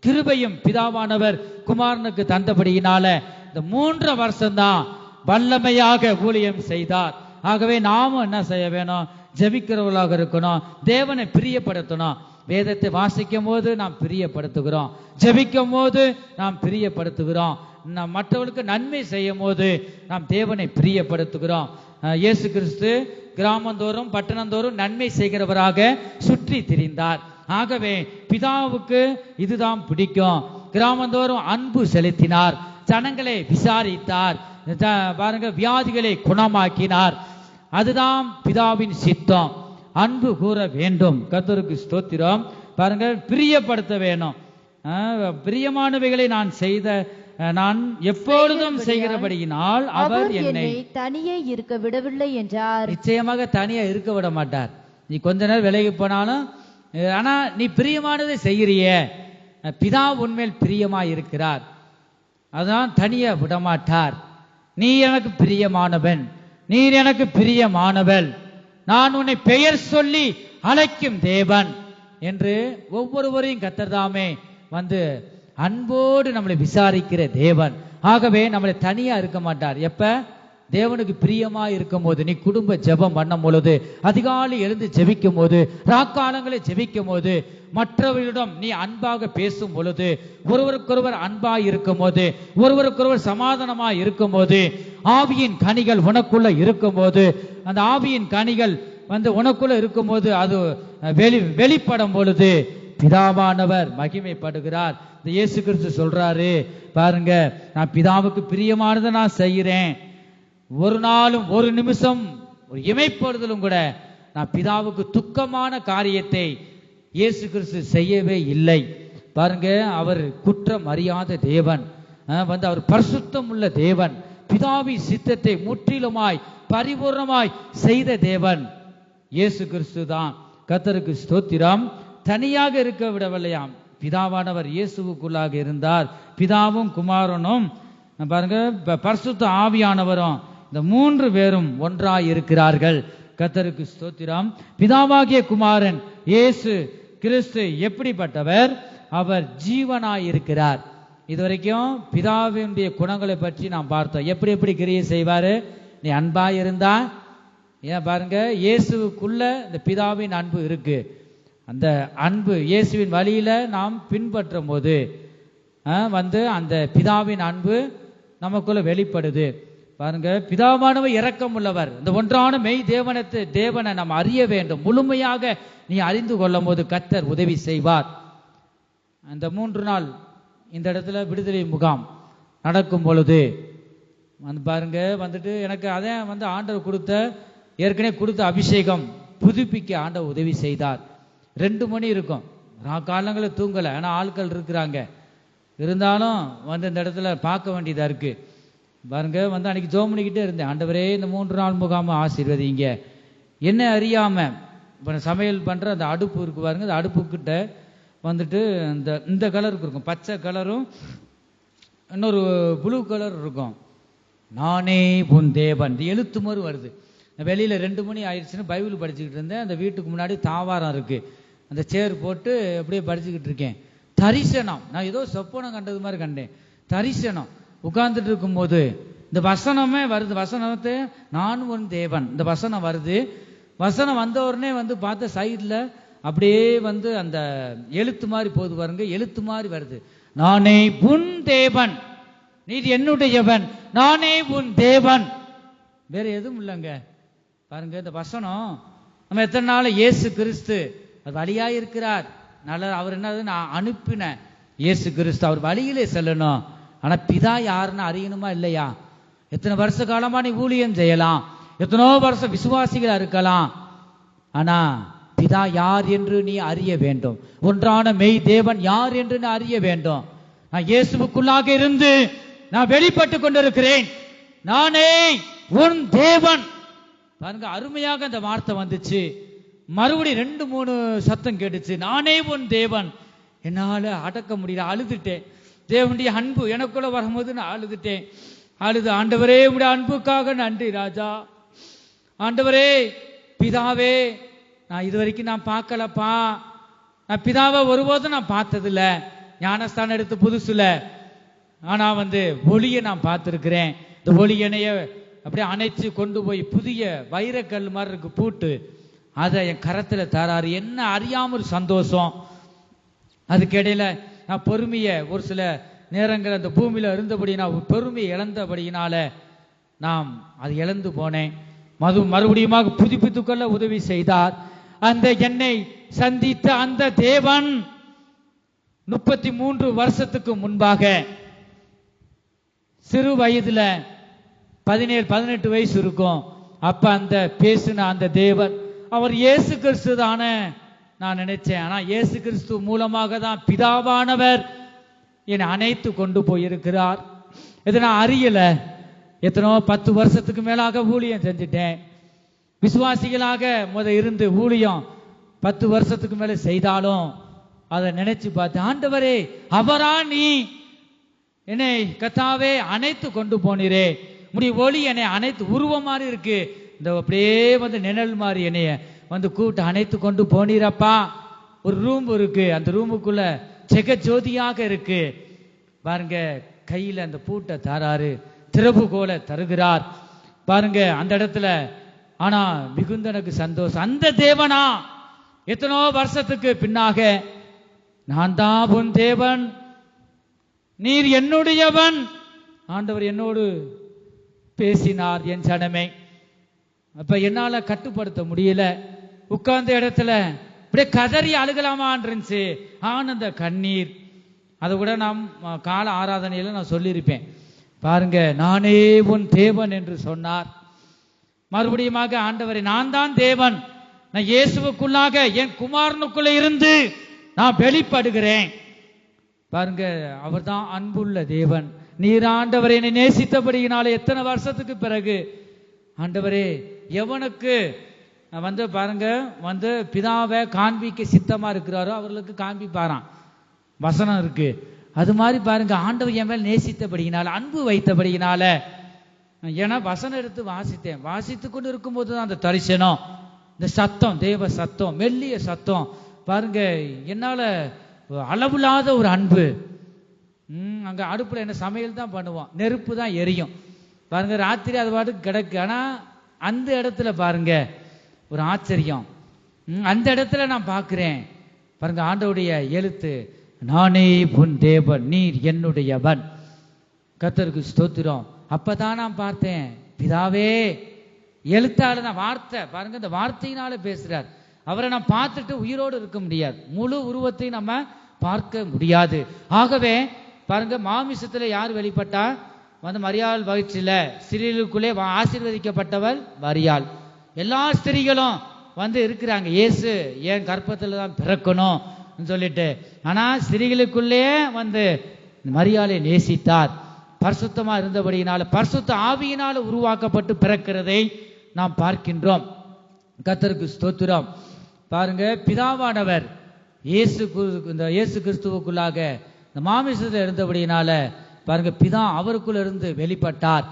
கிருபையும் பிதாவானவர் குமாரனுக்கு தந்தபடியினால இந்த 3 வருஷம்தான் வல்லமையாக ஊழியம் செய்தார். ஆகவே நாமும் என்ன செய்ய வேணும்? ஜெபிக்கிறவர்களாக இருக்கணும், தேவனை பிரியப்படுத்தணும். வேதத்தை வாசிக்கும் போது நாம் பிரியப்படுத்துகிறோம், ஜெபிக்கும் போது நாம் பிரியப்படுத்துகிறோம், நாம் மற்றவர்களுக்கு நன்மை செய்யும் போது நாம் தேவனை பிரியப்படுத்துகிறோம். இயேசு கிறிஸ்து கிராமந்தோறும் பட்டணந்தோறும் நன்மை செய்கிறவராக சுற்றி திரிந்தார். ஆகவே பிதாவுக்கு இதுதான் பிடிக்கும். கிராமந்தோறும் அன்பு செலுத்தினார், ஜனங்களை விசாரித்தார், பாருங்க வியாதிகளை குணமாக்கினார். அதுதான் பிதாவின் சித்தம். அன்பு கூற வேண்டும். கர்த்தருக்கு ஸ்தோத்திரம். பாருங்க, பிரியப்படுத்த வேணும். பிரியமானவைகளை நான் எப்பொழுதும் செய்கிறபடியினால் அவர் என்னை தனியே இருக்க விடவில்லை என்றார். நிச்சயமாக தனியா இருக்க விட மாட்டார். நீ கொஞ்ச நேரம் விலகி போனாலும், ஆனா நீ பிரியமானதை செய்கிறிய, பிதா உன்மேல் பிரியமா இருக்கிறார், அதான் தனியா விடமாட்டார். நீ எனக்கு பிரியமானவன், நீர் எனக்கு பிரியமானவள், நான் உன்னை பெயர் சொல்லி அழைக்கும் தேவன் என்று ஒவ்வொருவரையும் கர்த்தர்தாமே வந்து அன்போடு நம்மளை விசாரிக்கிற தேவன். ஆகவே நம்மளை தனியா இருக்க மாட்டார். எப்ப தேவனுக்கு பிரியமா இருக்கும் போது, நீ குடும்ப ஜெபம் பண்ணும் பொழுது, அதிகாலை எழுந்து ஜெபிக்கும் போது, ராக்காலங்களை ஜெபிக்கும் போது, மற்றவர்களிடம் நீ அன்பாக பேசும் பொழுது, ஒருவருக்கொருவர் அன்பாய் இருக்கும் போது, ஒருவருக்கொருவர் சமாதானமாய் இருக்கும் போது, ஆவியின் கனிகள் உனக்குள்ள இருக்கும் போது, அந்த ஆவியின் கனிகள் வந்து உனக்குள்ள இருக்கும் போது அது வெளிப்படும் பொழுது பிதாவானவர் மகிமைப்படுகிறார். இந்த இயேசு கிறிஸ்து சொல்றாரு பாருங்க, நான் பிதாவுக்கு பிரியமானதை நான் செய்கிறேன். ஒரு நாளும் ஒரு நிமிஷம் ஒரு இமைப்படுதலும் கூட நான் பிதாவுக்கு துக்கமான காரியத்தை இயேசு கிறிஸ்து செய்யவே இல்லை. பாருங்க, அவர் குற்றம் அறியாத தேவன், வந்து அவர் பரிசுத்தம் உள்ள தேவன், பிதாவின் சித்தத்தை முற்றிலுமாய் பரிபூர்ணமாய் செய்த தேவன் இயேசு கிறிஸ்து தான். கர்த்தருக்கு ஸ்தோத்திரம். தனியாக இருக்க விடவில்லையாம். பிதாவானவர் இயேசுவுக்குள்ளாக இருந்தார். பிதாவும் குமாரனும் பாருங்க பரிசுத்த ஆவியானவரும், இந்த மூன்று பேரும் ஒன்றாய் இருக்கிறார்கள். கர்த்தருக்கு ஸ்தோத்திரம். பிதாவாகிய குமாரன் இயேசு கிறிஸ்து எப்படிப்பட்டவர்? அவர் ஜீவனாய் இருக்கிறார். இதுவரைக்கும் பிதாவினுடைய குணங்களை பற்றி நாம் பார்த்தோம். எப்படி எப்படி கிரியை செய்வாரு? நீ அன்பாய் இருந்தா, ஏன் பாருங்க, இயேசுக்குள்ள இந்த பிதாவின் அன்பு இருக்கு. அந்த அன்பு இயேசுவின் வழியில நாம் பின்பற்றும் போது வந்து அந்த பிதாவின் அன்பு நமக்குள்ள வெளிப்படுது. பாருங்க, பிதாவானவர் இரக்கம் உள்ளவர். இந்த ஒன்றான மெய் தேவனை நாம் அறிய வேண்டும். முழுமையாக நீ அறிந்து கொள்ளும் போது கர்த்தர் உதவி செய்வார். அந்த 3 நாள் இந்த இடத்துல விடுதலை முகாம் நடக்கும் பொழுது வந்து பாருங்க, வந்துட்டு எனக்கு அதே வந்து ஆண்டவர் ஏற்கனவே கொடுத்த அபிஷேகம் புதுப்பிக்க ஆண்டவர் உதவி செய்தார். 2 மணி இருக்கும், காலங்களில் தூங்கலை. ஆனால் ஆட்கள் இருக்கிறாங்க, இருந்தாலும் வந்து இந்த இடத்துல பார்க்க வேண்டியதா இருக்கு. பாருங்க, வந்து அன்னைக்கு ஜோம் பண்ணிக்கிட்டே இருந்தேன், ஆண்டவரே இந்த 3 நாள் முகாம ஆசீர்வதிங்க. என்ன அறியாம இப்போ சமையல் பண்ற அந்த அடுப்பு இருக்கு பாருங்க, அந்த அடுப்புக்கிட்ட வந்துட்டு இந்த கலருக்கு இருக்கும், பச்சை கலரும் இன்னொரு ப்ளூ கலர் இருக்கும். நானே உன் தேவன், இந்த எழுத்து மாதிரி வருது. வெளியில 2 மணி ஆயிடுச்சுன்னு பைபிள் படிச்சுக்கிட்டு இருந்தேன். அந்த வீட்டுக்கு முன்னாடி தாவாரம் இருக்கு, அந்த சேர் போட்டு அப்படியே படிச்சுக்கிட்டு இருக்கேன். தரிசனம், நான் ஏதோ சொப்பனம் கண்டது மாதிரி கண்டேன். தரிசனம் உட்கார்ந்துட்டு இருக்கும் போது இந்த வசனமே வருது. வசனத்தை நான் உன் தேவன், இந்த வசனம் வருது. வசனம் வந்த உடனே வந்து பார்த்த சைட்ல அப்படியே வந்து அந்த எழுத்து மாதிரி போது பாருங்க, எழுத்து மாதிரி வருது. நானே உன் தேவன், நீர் என்னுடையவன், நானே உன் தேவன், வேற எதுவும் இல்லைங்க. பாருங்க, இந்த வசனம் நம்ம எத்தனை நாள் இயேசு கிறிஸ்து வழியா இருக்கிறார். நல்ல அவர் என்னது, நான் அனுப்பின இயேசு கிறிஸ்து, அவர் வழியிலே செல்லணும். ஆனா பிதா யாருன்னு அறியணுமா இல்லையா? எத்தனை வருஷ காலமா நீ ஊழியம் செய்யலாம், எத்தனோ வருஷம் விசுவாசிகளா இருக்கலாம், ஆனா பிதா யார் என்று நீ அறிய வேண்டும். ஒன்றான மெய் தேவன் யார் என்று நீ அறிய வேண்டும். நான் இயேசுவுக்குள்ளாக இருந்து நான் வெளிப்பட்டு கொண்டிருக்கிறேன், நானே உன் தேவன். பாருங்க, அருமையாக அந்த வார்த்தை வந்துச்சு. மறுபடி 2-3 சத்தம் கேட்டுச்சு, நானே உன் தேவன். என்னால அடக்க முடியல, அழுதுட்டேன். தேவனுடைய அன்பு எனக்குள்ள வரும்போது நான் அழுதுட்டேன். ஆண்டவரே உங்களுடைய அன்புக்காக நன்றி ராஜா. ஆண்டவரே, பிதாவே, நான் இதுவரைக்கும் நான் பார்க்கலப்பா, நான் பிதாவை ஒருபோதும் நான் பார்த்ததில்ல, ஞானஸ்தானம் எடுத்து புதுசுல. ஆனா வந்து ஒளியை நான் பார்த்திருக்கிறேன். இந்த ஒளி என்னைய அப்படியே அணைச்சு கொண்டு போய் புதிய வைரக்கல் மாதிரி இருக்கு பூட்டு, அதை என் கரத்துல தராரு. என்ன அறியாம ஒரு சந்தோஷம். அதுக்கிடையில நான் பொறுமையை ஒரு சில நேரங்கள் அந்த பூமியில இருந்தபடி நான் பொறுமையை இழந்தபடியினால நாம் அது இழந்து போனேன். மறுபடியும் புதுப்பித்துக் கொள்ள உதவி செய்தார். அந்த என்னை சந்தித்த அந்த தேவன் 33 வருஷத்துக்கு முன்பாக சிறு வயதுல 17-18 வயசு இருக்கும். அப்ப அந்த பேசின அந்த தேவன் அவர் இயேசு கிறிஸ்து தானே நான் நினைச்சேன். ஆனா இயேசு கிறிஸ்து மூலமாக தான் பிதாவானவர் என்னை அணைத்து கொண்டு போயிருக்கிறார். இதை நான் அறியல. எத்தனோ 10 வருஷத்துக்கு மேலாக ஊழியம் செஞ்சுட்டேன். விசுவாசிகளாக இருந்து ஊழியம் 10 வருஷத்துக்கு மேல செய்தாலும் அதை நினைச்சு பார்த்து, ஆண்டவரே அவரா நீ என்னை கத்தாவே அணைத்து கொண்டு போனீரே, முடி ஒளி என்னை அனைத்து உருவம் மாதிரி இருக்கு, இந்த அப்படியே நிழல் மாதிரி என்னைய கூட்டு அணைத்து கொண்டு போனீரப்பா. ஒரு ரூம் இருக்கு, அந்த ரூமுக்குள்ள ஜெக ஜோதியாக இருக்கு பாருங்க. கையில அந்த பூட்டை தாராரு, திறவுகோலை தருகிறார் பாருங்க அந்த இடத்துல. ஆனா மிகுந்த எனக்கு சந்தோஷம். அந்த தேவனா எத்தனோ வருஷத்துக்கு பின்னாக நான் தான் உன் தேவன், நீர் என்னுடையவன், ஆண்டவர் என்னோடு பேசினார் என் ஜனமே. அப்ப என்னால கட்டுப்படுத்த முடியல. உட்கார்ந்த இடத்துல அப்படியே கதறி அழுகலாமான் இருந்துச்சு. ஆனந்த கண்ணீர். அதை கூட நாம் கால ஆராதனையில நான் சொல்லியிருப்பேன் பாருங்க. நானே உன் தேவன் என்று சொன்னார். மறுபடியும் ஆண்டவரே நான் தான் தேவன், நான் இயேசுவுக்குள்ளாக என் குமாரனுக்குள்ள இருந்து நான் வெளிப்படுகிறேன் பாருங்க. அவர் தான் அன்புள்ள தேவன். நீர் ஆண்டவரை என்னை நேசித்தபடியினால எத்தனை வருஷத்துக்கு பிறகு ஆண்டவரே எவனுக்கு பாருங்க பிதாவை காண்பிக்க சித்தமா இருக்கிறாரோ அவர்களுக்கு காண்பிப்பாராம் வசனம் இருக்கு. அது மாதிரி பாருங்க ஆண்டவர் என் மேல் நேசித்தபடியினால அன்பு வைத்தபடியினால, ஏன்னா வசனம் எடுத்து வாசித்து கொண்டு இருக்கும்போது தான் அந்த தரிசனம், இந்த சத்தம், தேவ சத்தம், மெல்லிய சத்தம் பாருங்க. என்னால அளவில்லாத ஒரு அன்பு. அங்க அடுப்புல என்ன சமையல் தான் பண்ணுவோம், நெருப்பு தான் எரியும் பாருங்க. ராத்திரி அது பாட்டுக்கு கிடக்கு. ஆனா அந்த இடத்துல பாருங்க ஒரு ஆச்சரியம். அந்த இடத்துல நான் பார்க்கிறேன் பாருங்க ஆண்டவருடைய எழுத்து, நானே உன் தேவன், நீர் என்னுடையவன். கர்த்தருக்கு ஸ்தோத்திரம். அப்பதான் நான் பார்த்தேன், பிதாவே எழுத்தால நான் வார்த்தை பாருங்க, இந்த வார்த்தையினால பேசுறார். அவரை நான் பார்த்துட்டு உயிரோடு இருக்க முடியாது, முழு உருவத்தை நம்ம பார்க்க முடியாது. ஆகவே பாருங்க மாமிசத்துல யார் வெளிப்பட்டா மரியாள் வயிற்றில ஸ்திரீகளுக்குள்ளே ஆசீர்வதிக்கப்பட்டவள் மரியாள். எல்லா ஸ்திரீகளும் இருக்கிறாங்க, இயேசு ஏன் கர்ப்பத்துல தான் பிறக்கணும் சொல்லிட்டு. ஆனா ஸ்திரீகளுக்குள்ளே மரியாளை நேசித்தார். பரிசுத்தமா இருந்தபடியினால பரிசுத்த ஆவியினால உருவாக்கப்பட்டு பிறக்கிறதை நாம் பார்க்கின்றோம். கர்த்தருக்கு ஸ்தோத்திரம். பாருங்க பிதாவானவர் இயேசு கிறிஸ்துவுக்குள்ளாக இந்த மாமிசத்தில் இருந்தபடியினால பாருங்க பிதா அவருக்குள்ள இருந்து வெளிப்பட்டார்.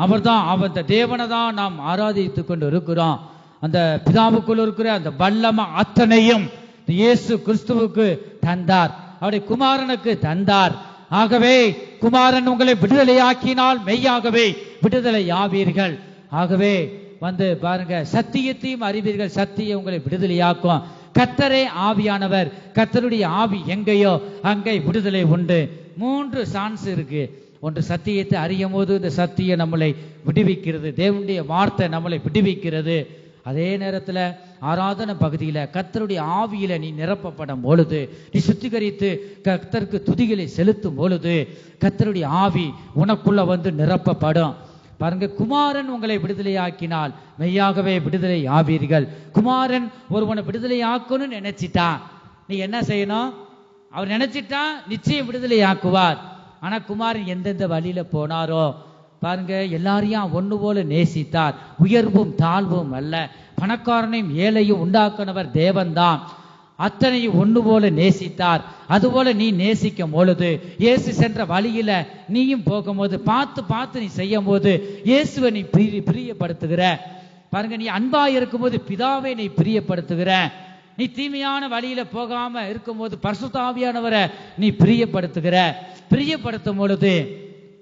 அவர்தான் அந்த தேவனை தான் நாம் ஆராதித்துக் கொண்டு இருக்கிறோம். அந்த பிதாவுக்குள் இருக்கிற அந்த வல்லமை அத்தனையும் இயேசு கிறிஸ்துவுக்கு தந்தார், அவருடைய குமாரனுக்கு தந்தார். ஆகவே குமாரன் உங்களை விடுதலையாக்கினால் மெய்யாகவே விடுதலை ஆவீர்கள். ஆகவே பாருங்க சத்தியத்தையும் அறிவீர்கள், சத்தியம் உங்களை விடுதலையாக்கும். கர்த்தரே ஆவியானவர், கர்த்தருடைய ஆவி எங்கேயோ அங்கே விடுதலை உண்டு. 3 சான்ஸ் இருக்கு. ஒன்று சத்தியத்தை அறியும் போது இந்த சத்தியம் நம்மளை விடுவிக்கிறது, தேவனுடைய வார்த்தை நம்மளை விடுவிக்கிறது. அதே நேரத்தில் ஆராதனை பகுதியில கர்த்தருடைய ஆவியில நீ நிரப்பப்படும் பொழுது, நீ சுத்திகரித்து கர்த்தருக்கு துதிகளை செலுத்தும் பொழுது கர்த்தருடைய ஆவி உனக்குள்ள நிரப்பப்படும். பாருங்க குமாரன் உங்களை விடுதலையாக்கினால் மெய்யாகவே விடுதலை ஆவீர்கள். குமாரன் ஒருவனை விடுதலை ஆக்கணும்னு நினைச்சிட்டா நீ என்ன செய்யணும்? அவர் நினைச்சிட்டா நிச்சயம் விடுதலை ஆக்குவார். ஆனா குமாரன் எந்தெந்த வழியில போனாரோ பாருங்க எல்லாரையும் ஒண்ணு போல நேசித்தார். உயர்வும் தாழ்வும் அல்ல, பணக்காரனையும் ஏழையும் உண்டாக்குனவர் தேவன்தான். அத்தனையும் ஒண்ணு போல நேசித்தார். அதுபோல நீ நேசிக்கும் பொழுது, இயேசு சென்ற வழியில நீயும் போகும்போது பார்த்து நீ செய்யும் போது இயேசுவை நீ பிரியப்படுத்துகிற. பாருங்க நீ அன்பா இருக்கும்போது பிதாவை நீ பிரியப்படுத்துகிற. நீ தீமையான வழியில போகாம இருக்கும்போது பரிசுத்த ஆவியானவரை நீ பிரியப்படுத்தும் பொழுது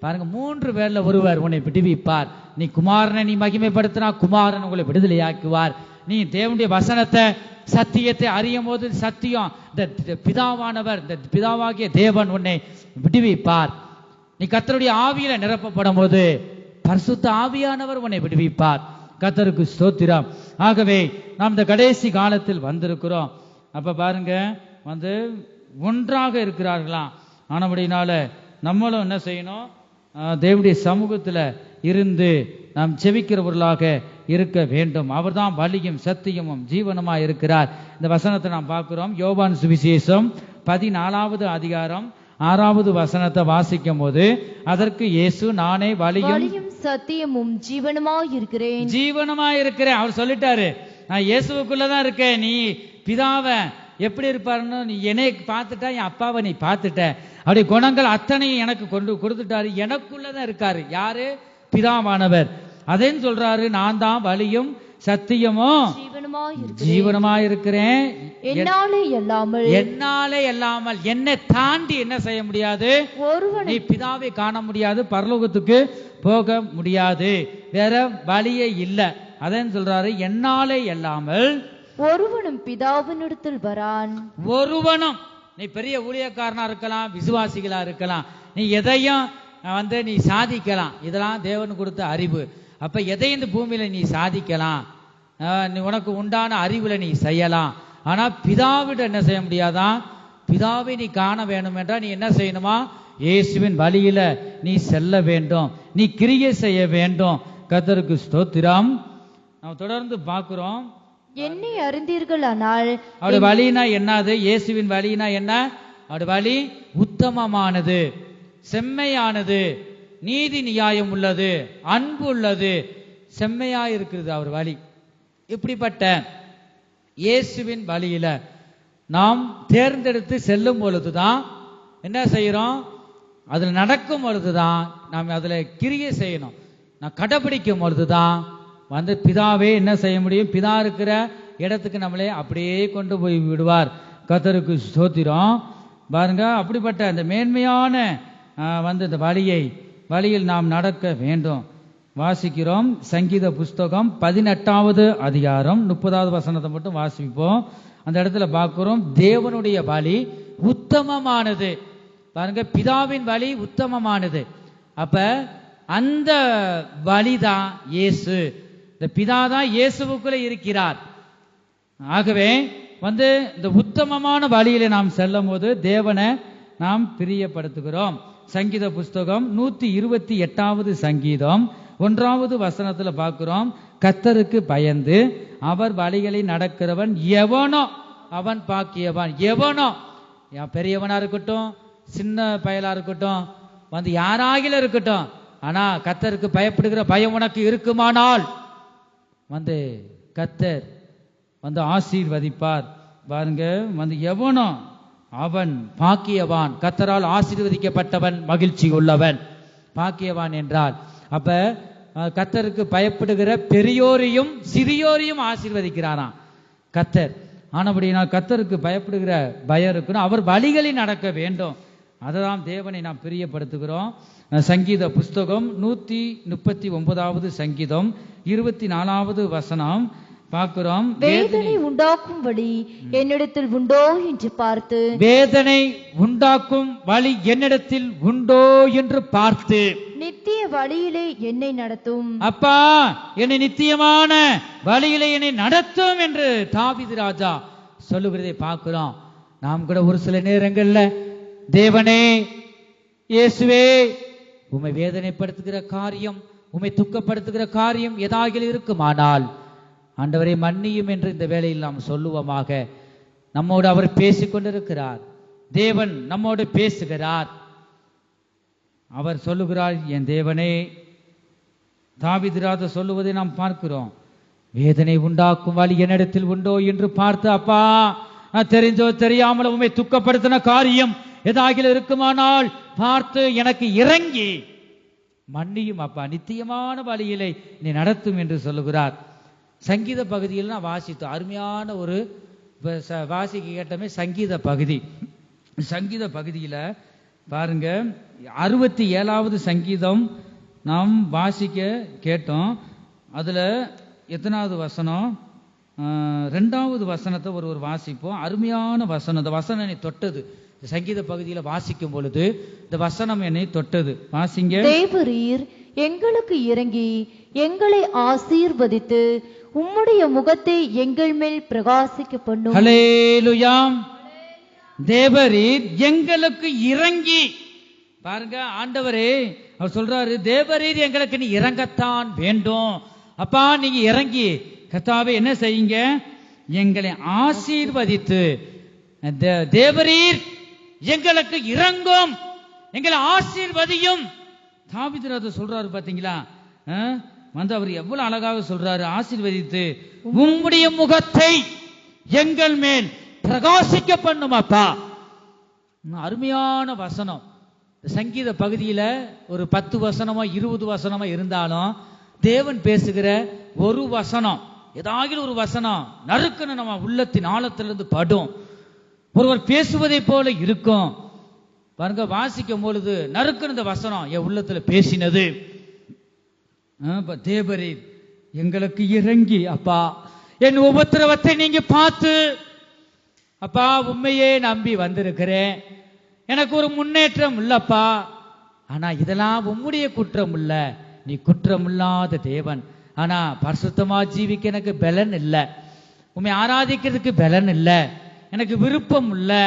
பாருங்க 3 பேர்ல ஒருவர் உன்னை விடுவிப்பார். நீ குமாரனை நீ மகிமைப்படுத்தினா குமாரன் உங்களை விடுதலையாக்குவார். நீ தேவனுடைய வசனத்தை சத்தியத்தை அறியும் போது சத்தியம் இந்த பிதாவானவர், இந்த பிதாவாகிய தேவன் உன்னை விடுவிப்பார். நீ கர்த்தருடைய ஆவியில நிரப்பப்படும் போது பரிசுத்த ஆவியானவர் உன்னை விடுவிப்பார். கர்த்தருக்கு ஸ்தோத்திரம். ஆகவே நாம் இந்த கடைசி காலத்தில் வந்திருக்கிறோம். அப்ப பாருங்க, ஒன்றாக இருக்கிறார்களாம். ஆனபடினால நம்மளும் என்ன செய்யணும்? தேவனுடைய சமூகத்துல இருந்து நாம் செபிக்கிறவர்களாக இருக்க வேண்டும். அவர்தான் வழியும் சத்தியமும் ஜீவனுமா இருக்கிறார். இந்த வசனத்தை நாம் பார்க்கிறோம். யோவான் சுவிசேஷம் 14வது அதிகாரம் 6வது வசனத்தை வாசிக்கும் போது, அதற்கு இயேசு, நானே வழியும் சத்தியமும் ஜீவனுமாய் இருக்கிறேன். ஜீவனுமாய் இருக்கிறேன். அவர் சொல்லிட்டாரு, நான் இயேசுவுக்குள்ளதான் இருக்கேன். நீ பிதாவை எப்படி இருப்பாருன்னு நீ என்னை பார்த்துட்டா, என் அப்பாவை நீ பார்த்துட்ட. அப்படி குணங்கள் அத்தனையும் எனக்கு கொண்டு கொடுத்துட்டாரு. எனக்குள்ளதான் இருக்காரு. யாரு? பிதாவானவர். அதேன்னு சொல்றாரு, நான் தான் வழியும் சத்தியமும் ஜீவனுமாய் இருக்கிறேன். என்னாலே அல்லாமல் என்னை தாண்டி என்ன செய்ய முடியாது? நீ பிதாவை காண முடியாது, பரலோகத்துக்கு போக முடியாது. வேற வழியே இல்லை. அதேன்னு சொல்றாரு, என்னாலே அல்லாமல் ஒருவனும் பிதாவினிடத்தில் வரான். ஒருவனும். நீ பெரிய ஊழியக்காரனா இருக்கலாம், விசுவாசிகளா இருக்கலாம், நீ எதையும் நீ சாதிக்கலாம். இதெல்லாம் தேவன் கொடுத்த அறிவு. அப்ப எதையும் இந்த பூமியில நீ சாதிக்கலாம், நீ உனக்கு உண்டான அறிவுல நீ செய்யலாம். ஆனா பிதாவிட என்ன செய்ய முடியாதான்? பிதாவை நீ காண வேண்டும் என்றால் நீ என்ன செய்யணுமா? இயேசுவின் வழியில நீ செல்ல வேண்டும், நீ கிரியை செய்ய வேண்டும். கர்த்தருக்கு ஸ்தோத்திரம். நாம் தொடர்ந்து பார்க்கிறோம். என்னை அறிந்தீர்களானால். அவருடைய வழினா என்னது? இயேசுவின் வழினா என்ன? அவருடைய வழி உத்தமமானது, செம்மையானது, நீதி நியாயம் உள்ளது, அன்பு உள்ளது, செம்மையா இருக்கிறது அவர் வழி. இப்படிப்பட்ட இயேசுவின் வழியில நாம் தேர்ந்தெடுத்து செல்லும் பொழுதுதான் என்ன செய்யறோம்? அதுல நடக்கும் பொழுதுதான் நாம் அதுல கிரியை செய்யணும். நான் கடைபிடிக்கும் பொழுதுதான் பிதாவே என்ன செய்ய முடியும்? பிதா இருக்கிற இடத்துக்கு நம்மளே அப்படியே கொண்டு போய் விடுவார். கர்த்தருக்கு ஸ்தோத்திரம். பாருங்க, அப்படிப்பட்ட அந்த மேன்மையான இந்த வழியில் நாம் நடக்க வேண்டும். வாசிக்கிறோம். சங்கீத புஸ்தகம் 18வது அதிகாரம் 30வது வசனத்தை மட்டும் வாசிப்போம். அந்த இடத்துல பார்க்கிறோம், தேவனுடைய வழி உத்தமமானது. பாருங்க, பிதாவின் வழி உத்தமமானது. அப்ப அந்த வழிதான் இயேசு. இந்த பிதா தான் இயேசுவுக்குள்ள இருக்கிறார். ஆகவே இந்த உத்தமமான வழியில நாம் செல்லும் போது தேவனை நாம் பிரியப்படுத்துகிறோம். சங்கீத புஸ்தகம் 128வது சங்கீதம் 1வது வசனத்துல பார்க்கிறோம், கர்த்தருக்கு பயந்து அவர் வழிகளை நடக்கிறவன் எவனோ அவன் பாக்கியவான். எவனோ, பெரியவனா இருக்கட்டும், சின்ன பயலா இருக்கட்டும், யாராகிலும் இருக்கட்டும், ஆனா கர்த்தருக்கு பயப்படுகிற பயம் உனக்கு இருக்குமானால் கர்த்தர் ஆசீர்வதிப்பார். பாருங்க, எவனோ அவன் பாக்கியவான். கர்த்தரால் ஆசீர்வதிக்கப்பட்டவன் மகிழ்ச்சி உள்ளவன். பாக்கியவான் என்றால் அப்ப கர்த்தருக்கு பயப்படுகிற பெரியோரையும் சிறியோரையும் ஆசீர்வதிக்கிறாராம் கர்த்தர். ஆனபடினால் கர்த்தருக்கு பயப்படுகிற பயம் இருக்கணும். அவர் வழிகளில் நடக்க வேண்டும். அதான் தேவனை நாம் பிரியப்படுத்துகிறோம். சங்கீத புஸ்தகம் 139வது சங்கீதம் 24வது வசனம் பார்க்கிறோம். வேதனை உண்டாக்கும்படி என்னிடத்தில் உண்டோ என்று பார்த்து. வேதனை உண்டாக்கும் வழி என்னிடத்தில் உண்டோ என்று பார்த்து நித்திய வழியிலே என்னை நடத்தும். அப்பா, என்னை நித்தியமான வழியிலே என்னை நடத்தும் என்று தாவீது ராஜா சொல்லுகிறதை பார்க்கிறோம். நாம் கூட ஒரு சில நேரங்கள்ல, தேவனே, இயேசுவே, உம்மை வேதனைப்படுத்துகிற காரியம், உம்மை துக்கப்படுத்துகிற காரியம் ஏதாவது இருக்குமானால் ஆண்டவரை மன்னியும் என்று இந்த வேளையில் நாம் சொல்லுவோமாக. நம்மோடு அவர் பேசிக் கொண்டிருக்கிறார். தேவன் நம்மோடு பேசுகிறார். அவர் சொல்லுகிறார், என் தேவனே, தாவீது ராஜா சொல்லுவதை நாம் பார்க்கிறோம். வேதனை உண்டாக்கும் வழி என்னிடத்தில் உண்டோ என்று பார்த்து, அப்பா, நான் தெரிஞ்சோ தெரியாமல் உம்மை துக்கப்படுத்தின காரியம் ஏதாவது இருக்குமானால் பார்த்து எனக்கு இறங்கி மன்னியும் அப்பா, நித்தியமான வழியிலே நீ நடத்தும் என்று சொல்லுகிறார். சங்கீத பகுதியில் நான் வாசித்தோம். அருமையான ஒரு வாசிக்க கேட்டமே சங்கீத பகுதி. சங்கீத பகுதியில பாருங்க, 67வது சங்கீதம் நாம் வாசிக்க கேட்டோம். அதுல எத்தனாவது வசனம்? 2வது வசனத்தை ஒரு வாசிப்போம். அருமையான வசனம். இந்த வசனம் என்னை தொட்டது. சங்கீத பகுதியில வாசிக்கும் பொழுது இந்த வசனம் என்னை தொட்டது. வாசிங்க. தேவரீர் எங்களுக்கு இறங்கி எங்களை ஆசீர்வதித்து உம்முடைய முகத்தை எங்கள் மேல் பிரகாசிக்க பண்ணும். ஹல்லேலூயா. தேவரீர் எங்களுக்கு இறங்கி, பாருங்க, ஆண்டவரே அவர் சொல்றாரு, தேவரீர் எங்களுக்கு நீ இறங்கத்தான் வேண்டும். அப்பா நீங்க இறங்கி கர்த்தாவே என்ன செய்யுங்க, எங்களை ஆசீர்வதித்து, தேவரீர் எங்களுக்கு இறங்கும், எங்களை ஆசீர்வதியும். தாவீது அதை சொல்றாரு பாத்தீங்களா? வந்து அவர் எவ்வளவு அழகாக சொல்றாரு, ஆசீர்வதித்து உம்முடைய முகத்தை எங்கள் மேல் பிரகாசிக்க பண்ணும். அப்பா அருமையான வசனம். சங்கீத பகுதியில ஒரு 10 வசனமா 20 வசனமா இருந்தாலும் தேவன் பேசுகிற ஒரு வசனம், ஏதாவது ஒரு வசனம் நறுக்குன்னு நம்ம உள்ளத்தின் ஆழத்திலிருந்து படும். ஒருவர் பேசுவதை போல இருக்கும். பாருங்க, வாசிக்கும் பொழுது நறுக்குன்னு இந்த வசனம் என் உள்ளத்துல பேசினது. தேவரீர் எங்களுக்கு இறங்கி, அப்பா என் உபத்திரவத்தை நீங்க பார்த்து, அப்பா உண்மையே நம்பி வந்திருக்கிறேன், எனக்கு ஒரு முன்னேற்றம் இல்லப்பா, ஆனா இதெல்லாம் உம்முடைய குற்றம் இல்ல, நீ குற்றம் இல்லாத தேவன். ஆனா பரிசுத்தமா ஜீவிக்க எனக்கு பலன் இல்லை, உண்மை ஆராதிக்கிறதுக்கு பலன் இல்லை, எனக்கு விருப்பம் இல்லை,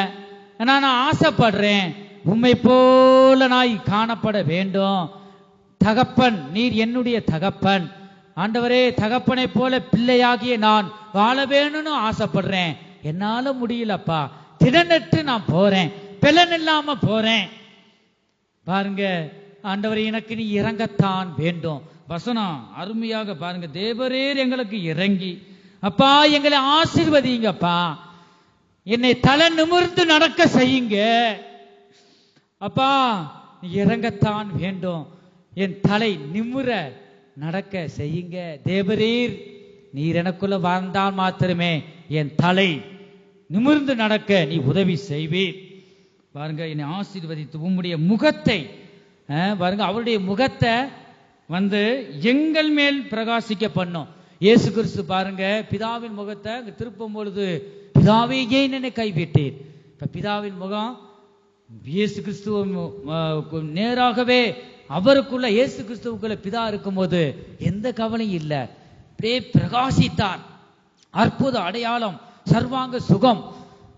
ஆனா நான் ஆசைப்படுறேன் உம்மை போல நான் காணப்பட வேண்டும். தகப்பன், நீர் என்னுடைய தகப்பன். ஆண்டவரே, தகப்பனை போல பிள்ளையாகிய நான் வாழ வேணும்னு ஆசைப்படுறேன், என்னால முடியலப்பா, திடனற்று நான் போறேன், பலன் இல்லாம போறேன். பாருங்க, ஆண்டவரே எனக்கு நீ இறங்கத்தான் வேண்டும். வசனம் அருமையாக பாருங்க. தேவரீர் எங்களுக்கு இறங்கி, அப்பா எங்களை ஆசீர்வதிங்கப்பா, என்னை தலை நிமிர்ந்து நடக்க செய்யுங்க. அப்பா நீ இறங்கத்தான் வேண்டும், என் தலை நிமிர நடக்க செய்யுங்க. தேவரீர் நீர் எனக்குள்ள வாழ்ந்தால் மாத்திரமே என் தலை நிமிர்ந்து நடக்க நீ உதவி செய்வீர். பாருங்க, என்னை ஆசீர்வதித்து உம்முடைய முகத்தை, பாருங்க, அவருடைய முகத்தை வந்து எங்கள் மேல் பிரகாசிக்க பண்ணும். இயேசு கிறிஸ்து பாருங்க பிதாவின் முகத்தை திருப்பும் பொழுது, பிதாவே ஏன் என்னை கைவிட்டீர்? இப்ப பிதாவின் முகம் இயேசு கிறிஸ்துவ நேராகவே அவருக்குள்ள, இயேசு கிறிஸ்துவுக்குள்ள பிதா இருக்கும்போது எந்த கவலையும் இல்லை, அப்படியே பிரகாசித்தார். அற்புத அடையாளம், சர்வாங்க சுகம்,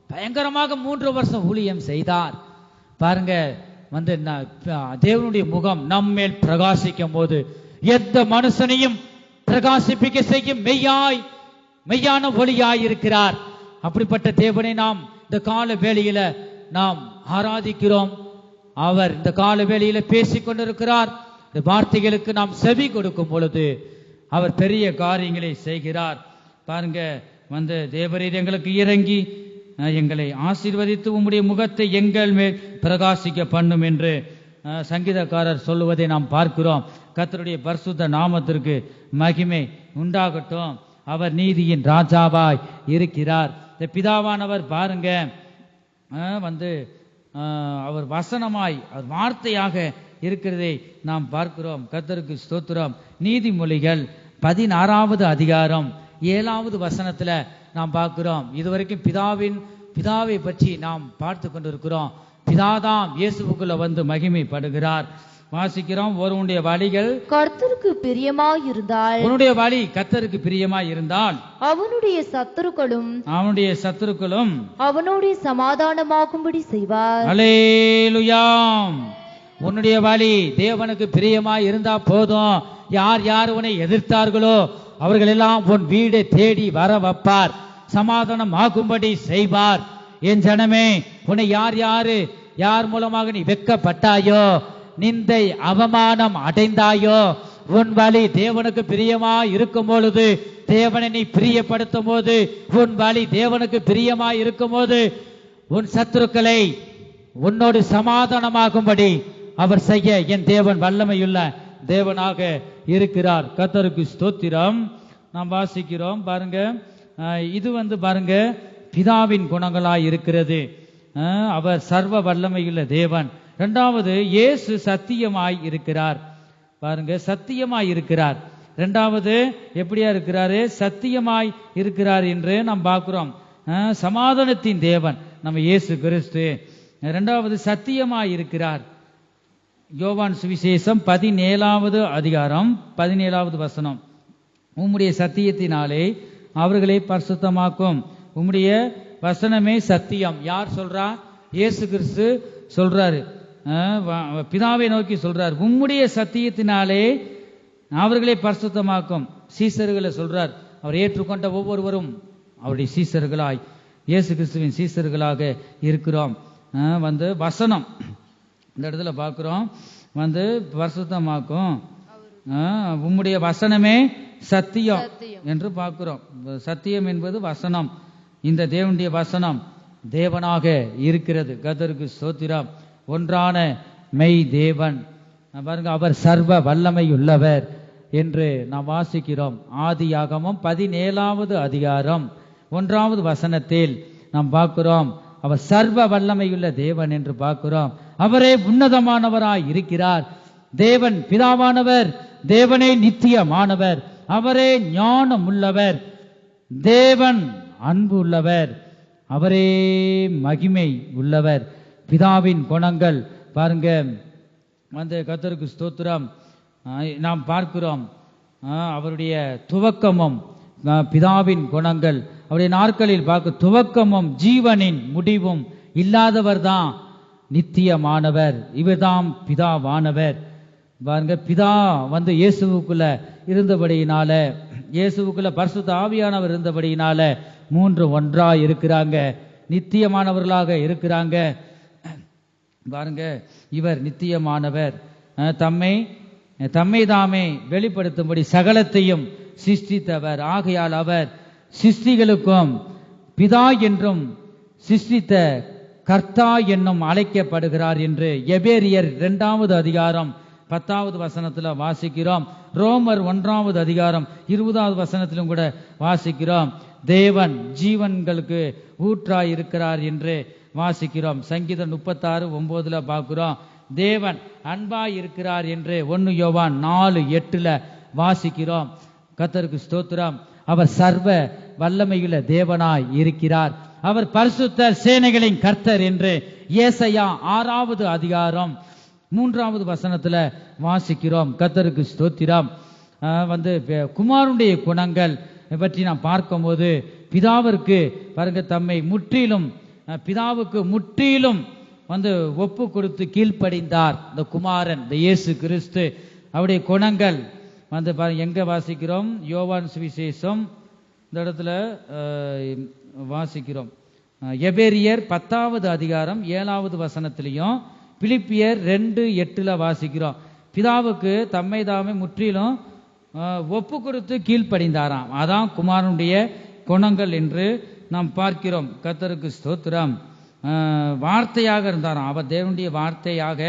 பயங்கரமாக 3 வருஷம் ஊழியம் செய்தார். பாருங்க, வந்து தேவனுடைய முகம் நம்மேல் பிரகாசிக்கும் போது எந்த மனுஷனையும் பிரகாசிப்பிக்க செய்யும் மெய்யான ஒளியாய் இருக்கிறார். அப்படிப்பட்ட தேவனை நாம் இந்த கால வேளையில நாம் ஆராதிக்கிறோம். அவர் இந்த கால வேளையில பேசிக் கொண்டிருக்கிறார். இந்த வார்த்தைகளுக்கு நாம் செவி கொடுக்கும் பொழுது அவர் பெரிய காரியங்களை செய்கிறார். பாருங்க, வந்து தேவரீர் எங்களுக்கு இறங்கி எங்களை ஆசீர்வதித்து உம்முடைய முகத்தை எங்கள் மேல் பிரகாசிக்க பண்ணும் என்று சங்கீதக்காரர் சொல்லுவதை நாம் பார்க்கிறோம். கர்த்தருடைய பரிசுத்த நாமத்திற்கு மகிமை உண்டாகட்டும். அவர் நீதியின் ராஜாவாய் இருக்கிறார். இந்த பிதாவானவர் பாருங்க, வந்து அவர் வசனமாய், அவர் வார்த்தையாக இருக்கிறதை நாம் பார்க்கிறோம். கர்த்தருக்கு ஸ்தோத்திரம். நீதிமொழிகள் 16வது அதிகாரம் 7வது வசனத்துல நாம் பார்க்கிறோம். இதுவரைக்கும் பிதாவை பற்றி நாம் பார்த்து கொண்டிருக்கிறோம். பிதாதாம் இயேசுவுக்குள்ள வந்து மகிமைப்படுகிறார். வாசிக்கிறோம், ஒருவனுடைய வழிகள் கர்த்தருக்கு பிரியமாயிருந்தால், உன்னுடைய வழி கர்த்தருக்கு பிரியமாயிருந்தால் அவனுடைய சத்துருக்களும் அவனுடைய சமாதானமாகும்படி செய்வார். அல்லேலூயா. உன்னுடைய வழி தேவனுக்கு பிரியமாய் இருந்தா போதும். யார் உன்னை எதிர்த்தார்களோ அவர்கள் எல்லாம் உன் வீடை தேடி வர வைப்பார், சமாதானம் ஆகும்படி செய்வார். என் ஜனமே, உன்னை யார் மூலமாக நீ வெட்கப்பட்டாயோ, நிந்தை அவமானம் அடைந்தாயோ, உன் வழி தேவனுக்கு பிரியமாய் இருக்கும் பொழுது, தேவனை நீ பிரியப்படுத்தும் போது, உன் வழி தேவனுக்கு பிரியமாய் இருக்கும் போது, உன் சத்துருக்களை உன்னோடு சமாதானமாகும்படி அவர் செய்ய என் தேவன் வல்லமையுள்ள தேவனாக இருக்கிறார். கர்த்தருக்கு ஸ்தோத்திரம். நாம் வாசிக்கிறோம் பாருங்க, இது வந்து பாருங்க பிதாவின் குணங்களாய் இருக்கிறது. அவர் சர்வ வல்லமையுள்ள தேவன். 2வது, இயேசு சத்தியமாய் இருக்கிறார். பாருங்க, சத்தியமாய் இருக்கிறார். இரண்டாவது எப்படியா இருக்கிறாரு? சத்தியமாய் இருக்கிறார் என்று நாம் பார்க்கிறோம். சமாதானத்தின் தேவன் நம்ம இயேசு கிறிஸ்து. இரண்டாவது சத்தியமாய் இருக்கிறார். யோவான் சுவிசேஷம் 17வது அதிகாரம் 17வது வசனம். உம்முடைய சத்தியத்தினாலே அவர்களை பரிசுத்தமாக்கும். உம்முடைய வசனமே சத்தியம். யார் சொல்றா? இயேசு கிறிஸ்து சொல்றாரு. பிதாவை நோக்கி சொல்றார், உம்முடைய சத்தியத்தினாலே அவர்களை பரிசுத்தமாக்கும். சீசர்களை சொல்றார். அவர் ஏற்றுக்கொண்ட ஒவ்வொருவரும் அவருடைய சீசர்களாய், இயேசு கிறிஸ்துவின் சீசர்களாக இருக்கிறோம். வசனம் இந்த இடத்துல பார்க்கிறோம், பரிசுத்தமாக்கும். உம்முடைய வசனமே சத்தியம் என்று பார்க்கிறோம். சத்தியம் என்பது வசனம். இந்த தேவனுடைய வசனம் தேவனாக இருக்கிறது. கர்த்தருக்கு ஸ்தோத்திரம். ஒன்றான மெய் தேவன் பாருங்க, அவர் சர்வ வல்லமை உள்ளவர் என்று நாம் வாசிக்கிறோம். ஆதியாகமம் 17வது அதிகாரம் 1வது வசனத்தில் நாம் பார்க்கிறோம், அவர் சர்வ வல்லமையுள்ள தேவன் என்று பார்க்கிறோம். அவரே உன்னதமானவராய் இருக்கிறார். தேவன் பிதாவானவர், தேவனே நித்தியமானவர், அவரே ஞானம் உள்ளவர், தேவன் அன்பு உள்ளவர், அவரே மகிமை உள்ளவர். பிதாவின் குணங்கள் பாருங்க, கர்த்தருக்கு ஸ்தோத்திரம். நாம் பார்க்கிறோம் அவருடைய துவக்கமும் பிதாவின் குணங்கள். அவருடைய நாட்களில் பார்க்க துவக்கமும் ஜீவனின் முடிவும் இல்லாதவர் தான் நித்தியமானவர். இவர்தான் பிதாவானவர். பாருங்க, பிதா இயேசுவுக்குள்ள இருந்தபடியினால, இயேசுவுக்குள்ள பரிசுத்த ஆவியானவர் இருந்தபடியினால மூன்று ஒன்றாய் இருக்கிறாங்க, நித்தியமானவர்களாக இருக்கிறாங்க. பாருங்க, இவர் நித்தியமானவர். தம்மை தாமே வெளிப்படுத்தும்படி சகலத்தையும் சிருஷ்டித்தவர். ஆகையால் அவர் சிருஷ்டிகளுக்கும் பிதா என்றும் சிருஷ்டித்த கர்த்தா என்னும் அழைக்கப்படுகிறார் என்று எபேரியர் 2வது அதிகாரம் 10வது வசனத்தில் வாசிக்கிறோம். ரோமர் 1வது அதிகாரம் 20வது வசனத்திலும் கூட வாசிக்கிறோம். தேவன் ஜீவன்களுக்கு ஊற்றாய் இருக்கிறார் என்று வாசிக்கிறோம். சங்கீதம் 36:9 பார்க்கிறோம். தேவன் அன்பாய் இருக்கிறார் என்று 1 யோவான் 4:8 வாசிக்கிறோம். கர்த்தருக்கு ஸ்தோத்திரம். அவர் சர்வ வல்லமையுள்ள தேவனாய் இருக்கிறார். அவர் பரிசுத்த சேனைகளின் கர்த்தர் என்று ஏசாயா 6வது அதிகாரம் 3வது வசனத்துல வாசிக்கிறோம். கர்த்தருக்கு ஸ்தோத்திரம். குமாரனுடைய குணங்கள் பற்றி நாம் பார்க்கும்போது, பிதாவிற்கு பாருங்க தம்மை முற்றிலும், பிதாவுக்கு முற்றிலும் ஒப்பு கொடுத்து கீழ்ப்படிந்தார் இந்த குமாரன், இந்த இயேசு கிறிஸ்து. அவருடைய குணங்கள் எங்க வாசிக்கிறோம்? யோவான் சுவிசேஷம் இந்த இடத்துல வாசிக்கிறோம். எபேரியர் 10வது அதிகாரம் 7வது வசனத்திலையும் பிலிப்பியர் 2:8 வாசிக்கிறோம். பிதாவுக்கு தம்மை தாமே முற்றிலும் ஒப்பு கொடுத்து கீழ்ப்படிந்தாராம். அதான் குமாரனுடைய குணங்கள் என்று நாம் பார்க்கிறோம். கர்த்தருக்கு ஸ்தோத்திரம். வார்த்தையாக இருந்தாராம், அவர் தேவனுடைய வார்த்தையாக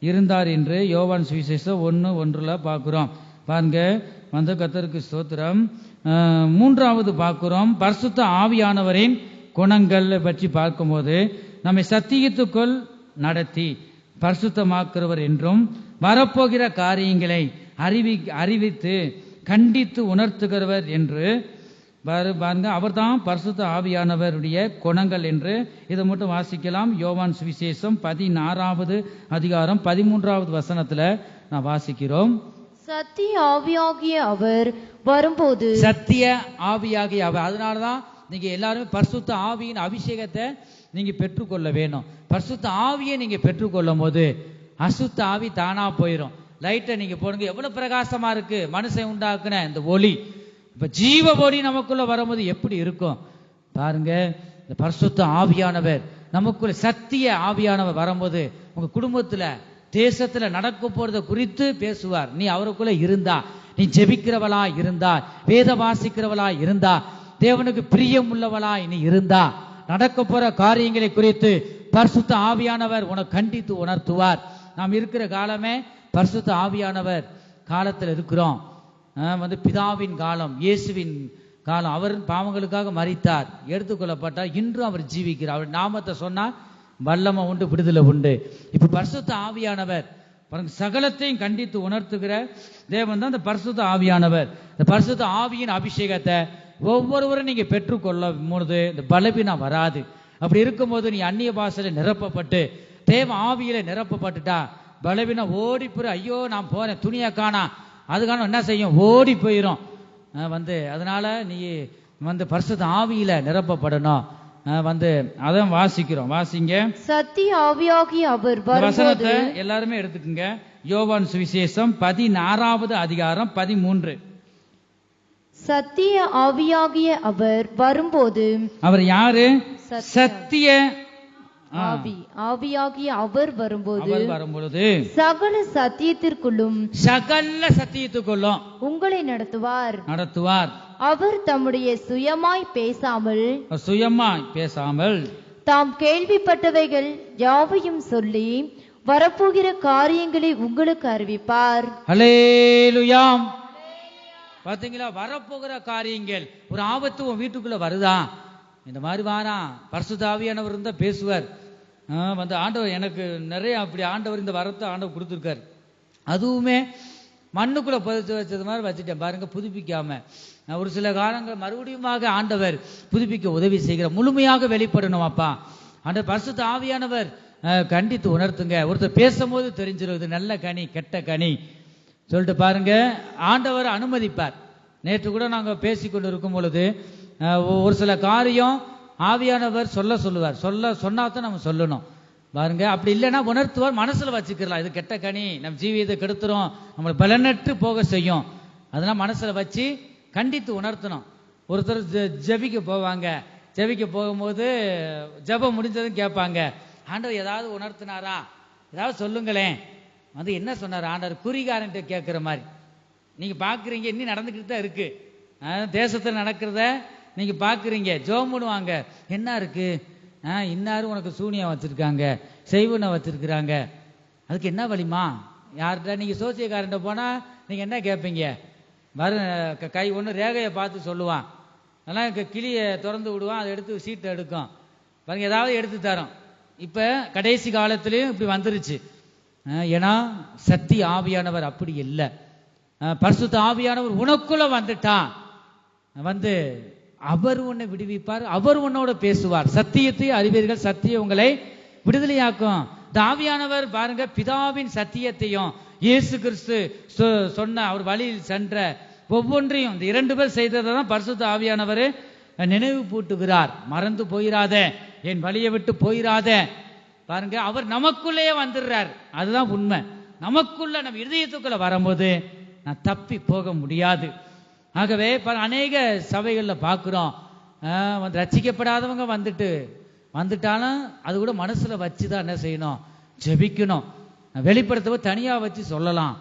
இருந்தார் என்று யோவான் சுவிசேஷம் 1:1 பார்க்கிறோம். பாருங்க, கர்த்தருக்கு ஸ்தோத்திரம். 3வது பார்க்கிறோம், பரிசுத்த ஆவியானவரின் குணங்கள் பற்றி பார்க்கும்போது, நம்மை சத்தியத்துக்குள் நடத்தி பரிசுத்தமாக்குறவர் என்றும் வரப்போகிற காரியங்களை அறிவித்து கண்டித்து உணர்த்துகிறவர் என்று பாருங்க, அவர் தான் பரிசுத்த ஆவியானவருடைய குணங்கள் என்று இதை மட்டும் வாசிக்கலாம். யோவான் சுவிசேஷம் 16வது அதிகாரம் 13வது வசனத்துல நான் வாசிக்கிறோம். சத்திய ஆவியாகிய அவர் வரும்போது, சத்திய ஆவியாகிய அவர். அதனாலதான் நீங்க எல்லாருமே பரிசுத்த ஆவியின் அபிஷேகத்தை நீங்க பெற்றுக்கொள்ள வேணும். பரிசுத்த ஆவியை நீங்க பெற்றுக்கொள்ளும் போது அசுத்த ஆவி தானா போயிடும். லைட்டை நீங்க போடுங்க, எவ்வளவு பிரகாசமா இருக்கு மனுஷன் உண்டாக்குன இந்த ஒளி. இப்ப ஜீவ ஒளி நமக்குள்ள வரும்போது எப்படி இருக்கும் பாருங்க. இந்த பரிசுத்த ஆவியானவர் நமக்குள்ள, சத்திய ஆவியானவர் வரும்போது உங்க குடும்பத்துல, தேசத்துல நடக்க போறத குறித்து பேசுவார். நீ அவருக்குள்ள இருந்தா, நீ ஜெபிக்கிறவளா இருந்தா, வேத வாசிக்கிறவளா இருந்தா, தேவனுக்கு பிரியம் உள்ளவளாய் நீ இருந்தா, நடக்க போற காரியங்களை குறித்து பரிசுத்த ஆவியானவர் உனக்கு கண்டித்து உணர்த்துவார். நாம் இருக்கிற காலமே பரிசுத்த ஆவியானவர் காலத்தில் இருக்கிறோம். பிதாவின் காலம், இயேசுவின் காலம். அவர் பாவங்களுக்காக மரித்தார், எடுத்துக்கொள்ளப்பட்டார், இன்றும் அவர் ஜீவிக்கிறார். அவர் நாமத்தை சொன்னா வல்லமை உண்டு, விடுதலை உண்டு. இப்ப பரிசுத்த ஆவியானவர் பாருங்க, சகலத்தையும் கண்டித்து உணர்த்துகிற தேவன் தான் இந்த பரிசுத்த ஆவியானவர். இந்த பரிசுத்த ஆவியின் அபிஷேகத்தை ஒவ்வொருவரும் நீங்க பெற்றுக்கொள்ளும் பொழுது இந்த பலவீனம் வராது. அப்படி இருக்கும்போது நீ அந்நிய பாஷையில நிரப்பப்பட்டு தேவ ஆவியில நிரப்பப்பட்டுட்டா பலவீனம் ஓடி போய், ஐயோ நான் போறேன் துணியா காணா, அதுக்கான என்ன செய்யும், ஓடி போயிடும். அதனால நீ பரிசுத்த ஆவியில நிரப்பப்படணும். அதான் வாசிக்கிறோம், வாசிங்க. சத்திய ஆவியாகிய அவர் வசனத்தை எல்லாருமே எடுத்துக்கங்க. யோவான் சுவிசேஷம் 16வது அதிகாரம் 13. சத்திய ஆவியாகிய அவர் வரும்போது, அவர் யாரு? சத்திய ஆவியாகிய அவர் வரும்பொழுது சகல சத்தியத்திற்குள்ளும் உங்களை நடத்துவார். அவர் தம்முடைய சுயமாய் பேசாமல் தாம் கேள்விப்பட்டவைகள் யாவையும் சொல்லி வரப்போகிற காரியங்களை உங்களுக்கு அறிவிப்பார். ஹல்லேலூயா. பாத்தீங்களா, வரப்போகிற காரியங்கள். ஒரு ஆபத்து உன் வீட்டுக்குள்ள வருதா, இந்த மாதிரி வாரா பரிசுத்த ஆவியானவர் இருந்தா பேசுவார். ஆண்டவர் எனக்கு நிறைய அப்படி ஆண்டவர் இந்த வரத்தை ஆண்டவர் கொடுத்துருக்காரு. அதுவுமே மண்ணுக்குள்ள புதைச்சு வச்சது மாதிரி வச்சுட்டேன் பாருங்க, புதுப்பிக்காம. ஒரு சில காலங்கள் மறுபடியுமாக ஆண்டவர் புதுப்பிக்க உதவி செய்கிற, முழுமையாக வெளிப்படணும். அப்பா ஆண்டவர் பரிசுத்த ஆவியானவர் கண்டித்து உணர்த்துங்க. ஒருத்தர் பேசும்போது தெரிஞ்சிருது நல்ல கனி கெட்ட கனி சொல்லிட்டு பாருங்க, ஆண்டவர் அனுமதிப்பார். நேற்று கூட நாங்கள் பேசிக்கொண்டு இருக்கும் பொழுது ஒரு சில காரியம் ஆவியானவர் சொல்லுவார். சொன்னாதான் நம்ம சொல்லணும் பாருங்க. அப்படி இல்லைன்னா உணர்த்துவார், மனசுல வச்சுக்கலாம். இது கெட்ட கனி, நம்ம ஜீவியத்தை கெடுத்துரும், நம்மளை பலனற்று போக செய்யும். அதெல்லாம் மனசுல வச்சு கண்டித்து உணர்த்தணும். ஒருத்தர் ஜெபிக்க போவாங்க, ஜெபிக்க போகும்போது ஜெபம் முடிஞ்சதும் கேட்பாங்க, ஆண்டவர் ஏதாவது உணர்த்தினாரா, ஏதாவது சொல்லுங்களேன். என்ன சொன்னார் ஆண்டவர்? குறிகாரன்ட்டு கேட்கிற மாதிரி. நீங்க பாக்குறீங்க, இன்னும் நடந்துக்கிட்டு தான் இருக்கு. தேசத்துல நடக்கிறத நீங்க பாக்குறீங்க. ஜெபம் பண்ணுவாங்க, என்ன இருக்கு, இன்னாரும் உனக்கு சூனியம் வச்சிருக்காங்க, செய்வனை வச்சிருக்கிறாங்க, அதுக்கு என்ன வழிமா? யார்கிட்ட நீங்க சோசியக்காரன்ட்ட போனா நீங்க என்ன கேட்பீங்க? கை ஒன்று ரேகையை பார்த்து சொல்லுவான், அதெல்லாம் கிளியை திறந்து விடுவான், அதை எடுத்து சீட்டை எடுக்கும் பாருங்க, ஏதாவது எடுத்து தரோம். இப்ப கடைசி காலத்திலையும் இப்படி வந்துருச்சு. ஏன்னா சத்திய ஆவியானவர் அப்படி இல்லை. பரிசுத்த ஆவியானவர் உனக்குள்ள வந்துட்டா அவர் உன்னை விடுவிப்பார், அவர் உன்னோட பேசுவார். சத்தியத்தை அறிவீர்கள், சத்தியம் உங்களை விடுதலையாக்கும். இந்த ஆவியானவர் பாருங்க, பிதாவின் சத்தியத்தையும் இயேசு கிறிஸ்து சொன்ன அவர் வழியில் சென்ற ஒவ்வொன்றையும் இந்த 2 பேர் செய்ததை தான் பரிசுத்த ஆவியானவர் நினைவு பூட்டுகிறார். மறந்து போயிராத, என் வழியை விட்டு போயிராத. பாருங்க, அவர் நமக்குள்ளேயே வந்துடுறார். அதுதான் உண்மை. நமக்குள்ள நம்ம இருதயத்துக்குள்ள வரும்போது நான் தப்பி போக முடியாது. ஆகவே அநேக சபைகள்ல பார்க்கிறோம், ரட்சிக்கப்படாதவங்க வந்துட்டாலும் அது கூட மனசுல வச்சுதான் என்ன செய்யணும், ஜெபிக்கணும். வெளிப்படுத்தவ தனியா வச்சு சொல்லலாம்.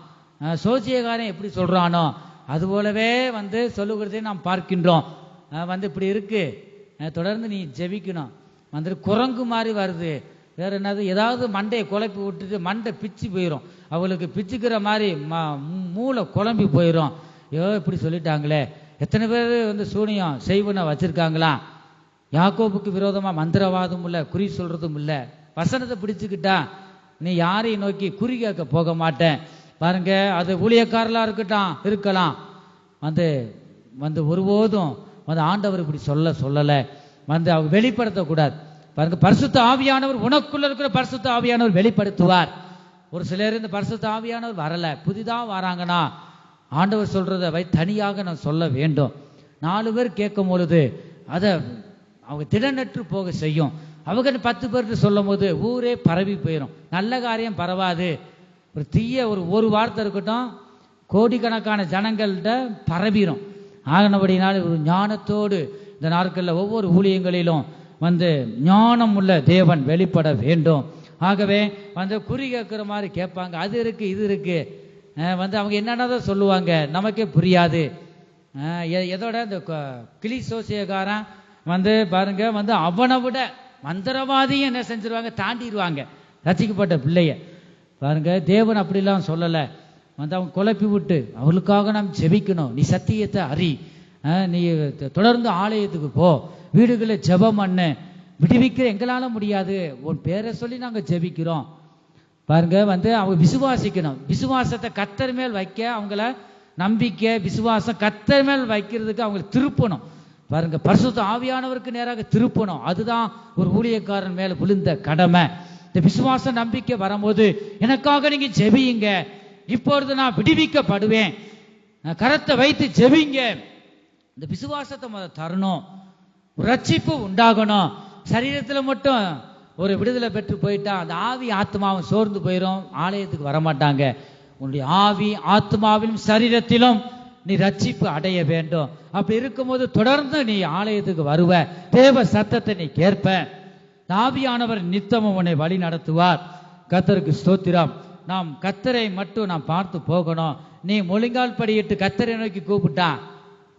சோசியக்காரன் எப்படி சொல்றானோ அது போலவே சொல்லுகிறதே நாம் பார்க்கின்றோம். இப்படி இருக்கு, தொடர்ந்து நீ ஜெபிக்கணும். குரங்கு மாதிரி வருது, வேற என்னது, ஏதாவது மண்டையை குழப்பி விட்டுட்டு மண்டை பிச்சு போயிடும். அவளுக்கு பிச்சுக்கிற மாதிரி மூளை குழம்பி போயிடும். ஐயோ இப்படி சொல்லிட்டாங்களே, எத்தனை பேர் சூனியம் செய்வனை வச்சிருக்காங்களா? யாக்கோபுக்கு விரோதமா மந்திரவாதம் இல்லை, குறி சொல்றதும் இல்லை. வசனத்தை பிடிச்சுக்கிட்டா நீ யாரையும் நோக்கி குறி கேட்க போக மாட்டேன். பாருங்க, அது ஊழியக்காரலா இருக்கலாம், ஒருபோதும் ஆண்டவர் இப்படி சொல்லல அவங்க வெளிப்படுத்தக்கூடாது. பாருங்க, பரிசுத்த ஆவியானவர் உனக்குள்ள இருக்கிற பரிசுத்த ஆவியானவர் வெளிப்படுத்துவார். ஒரு சிலர் இந்த பரிசுத்த ஆவியானவர் வரல, புதிதா வராங்கன்னா ஆண்டவர் சொல்றதை தனியாக நான் சொல்ல வேண்டும். 4 பேர் கேட்கும் பொழுது அதை அவங்க திடனற்று போக செய்யும். அவங்க 10 பேர்கிட்ட சொல்லும் போது ஊரே பரவி போயிடும். நல்ல காரியம் பரவாது. ஒரு தீய ஒரு வார்த்தை இருக்கட்டும், கோடிக்கணக்கான ஜனங்கள்கிட்ட பரவிடும். ஆகனபடினால் ஒரு ஞானத்தோடு இந்த நாட்களில் ஒவ்வொரு ஊழியங்களிலும் ஞானம் உள்ள தேவன் வெளிப்பட வேண்டும். ஆகவே குறி கேட்கிற மாதிரி கேட்பாங்க, அது இருக்கு இது இருக்கு, அவங்க என்னென்னதான் சொல்லுவாங்க நமக்கே புரியாது. எதோட இந்த கிளி சோசியக்காரன் பாருங்க அவனை விட மந்திரவாதியும் என்ன செஞ்சிருவாங்க, தாண்டிடுவாங்க ரசிக்கப்பட்ட பிள்ளைய. பாருங்க, தேவன் அப்படிலாம் சொல்லலை. அவங்க குழப்பி விட்டு அவளுக்காக நாம் ஜெபிக்கணும். நீ சத்தியத்தை அறி, நீ தொடர்ந்து ஆலயத்துக்கு போ, வீடுகளில் ஜெபம் பண்ணு. விடுவிக்கிற எங்களால முடியாது, உன் பேரை சொல்லி நாங்கள் ஜெபிக்கிறோம். பாருங்க அவங்க விசுவாசிக்கணும். விசுவாசத்தை கர்த்தர் மேல் வைக்க, அவங்கள நம்பிக்கை விசுவாசம் கர்த்தர் மேல் வைக்கிறதுக்கு அவங்களை திருப்பணும். பாருங்க, பரிசுத்த ஆவியானவருக்கு நேராக திருப்பணும். அதுதான் ஒரு ஊழியக்காரன் மேல விழுந்த கடமை. இந்த விசுவாச நம்பிக்கை வரும்போது, எனக்காக நீங்க ஜெபியுங்க, இப்பொழுது நான் விடுவிக்கப்படுவேன், கரத்தை வைத்து ஜெபிங்க. இந்த விசுவாசத்தை முதல்ல தரணும். ரட்சிப்பு உண்டாகணும். சரீரத்துல மட்டும் ஒரு விடுதலை பெற்று போயிட்டா அந்த ஆவி ஆத்மாவும் சோர்ந்து போயிடும், ஆலயத்துக்கு வரமாட்டாங்க. உன்னுடைய ஆவி ஆத்மாவிலும் சரீரத்திலும் நீ ரட்சிப்பு அடைய வேண்டும். அப்படி இருக்கும்போது தொடர்ந்து நீ ஆலயத்துக்கு வருவ, தேவ சத்தத்தை நீ கேட்ப. ஆவியானவர் நித்தமும் உன்னை வழி நடத்துவார். கர்த்தருக்கு ஸ்தோத்திரம். நாம் கர்த்தரை மட்டும் நாம் பார்த்து போகணும். நீ முழங்கால் படியிட்டு கர்த்தரை நோக்கி கூப்பிட்டா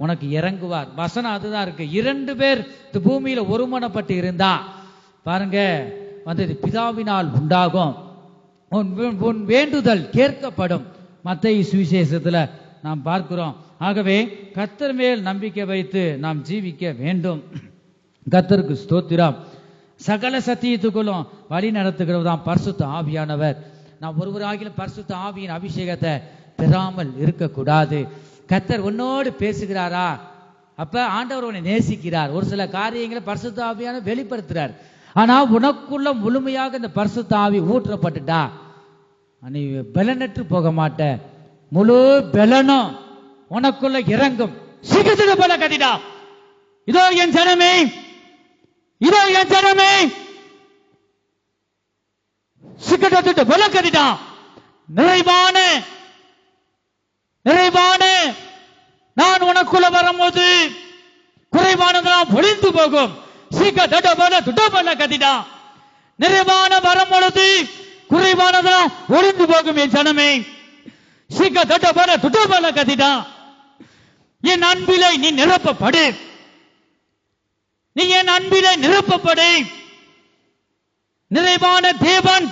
உனக்கு இறங்குவார். வசனம் அதுதான் இருக்கு. 2 பேர் பூமியில ஒருமனப்பட்டு இருந்தா பாருங்க பிதாவினால் உண்டாகும், உன் வேண்டுதல் கேட்கப்படும். மத்தேயு சுவிசேஷத்துல நாம் பார்க்கிறோம். ஆகவே கர்த்தர் மேல் நம்பிக்கை வைத்து நாம் ஜீவிக்க வேண்டும். கர்த்தருக்கு ஸ்தோத்திரம். சகல சத்தியத்துக்குள்ளும் வழி நடத்துகிறதான் பரிசுத்த ஆவியானவர். நாம் ஒருவராகில பரிசுத்த ஆவியின் அபிஷேகத்தை பெறாமல் இருக்கக்கூடாது. கர்த்தர் உன்னோடு பேசுகிறாரா? அப்ப ஆண்டவர் உன்னை நேசிக்கிறார். ஒரு சில காரியங்களை பரிசுத்த ஆவியானவர் வெளிப்படுத்துறார். ஆனா உனக்குள்ள முழுமையாக இந்த பரிசுத்த ஆவி ஊற்றப்பட்டுட்டா நீ பலனற்று போக மாட்ட. முழு பலனும் உனக்குள்ள இறங்கும். சிகிச்சை போல கதிடா, இதோ என் ஜனமே, இதோ என் ஜனமே, சிக்கட்டு போல கதிடா. நிறைவான நிறைவான நான் உனக்குள்ள வரும்போது குறைவானதெல்லாம் ஒளிந்து போகும். நிறைவான வரும் பொழுது குறைவானதெல்லாம் ஒளிந்து போகும். என் ஜனமே, என் அன்பிலே நீ நிரப்பப்படு, நீ என் அன்பிலே நிரப்பப்படு. நிறைவான தேவன்,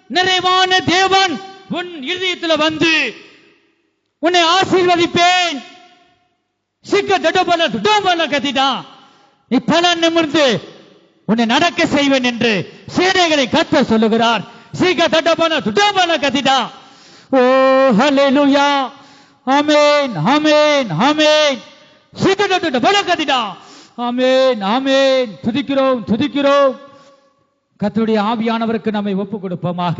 நிறைவான தேவன் உன் இதயத்தில் வந்து உன்னை ஆசீர்வதிப்பேன். நீ பல நிமிர்ந்து உன்னை நடக்க செய்வேன் என்று சேனைகளை கர்த்தர் சொல்லுகிறார். ஓ ஹல்லேலூயா, ஆமென், ஆமென், ஆமென். ஆமென், ஆமென். துதிக்கிறோம், துதிக்கிறோம். கர்த்தருடைய ஆவியானவருக்கு நம்மை ஒப்பு கொடுப்போமாக.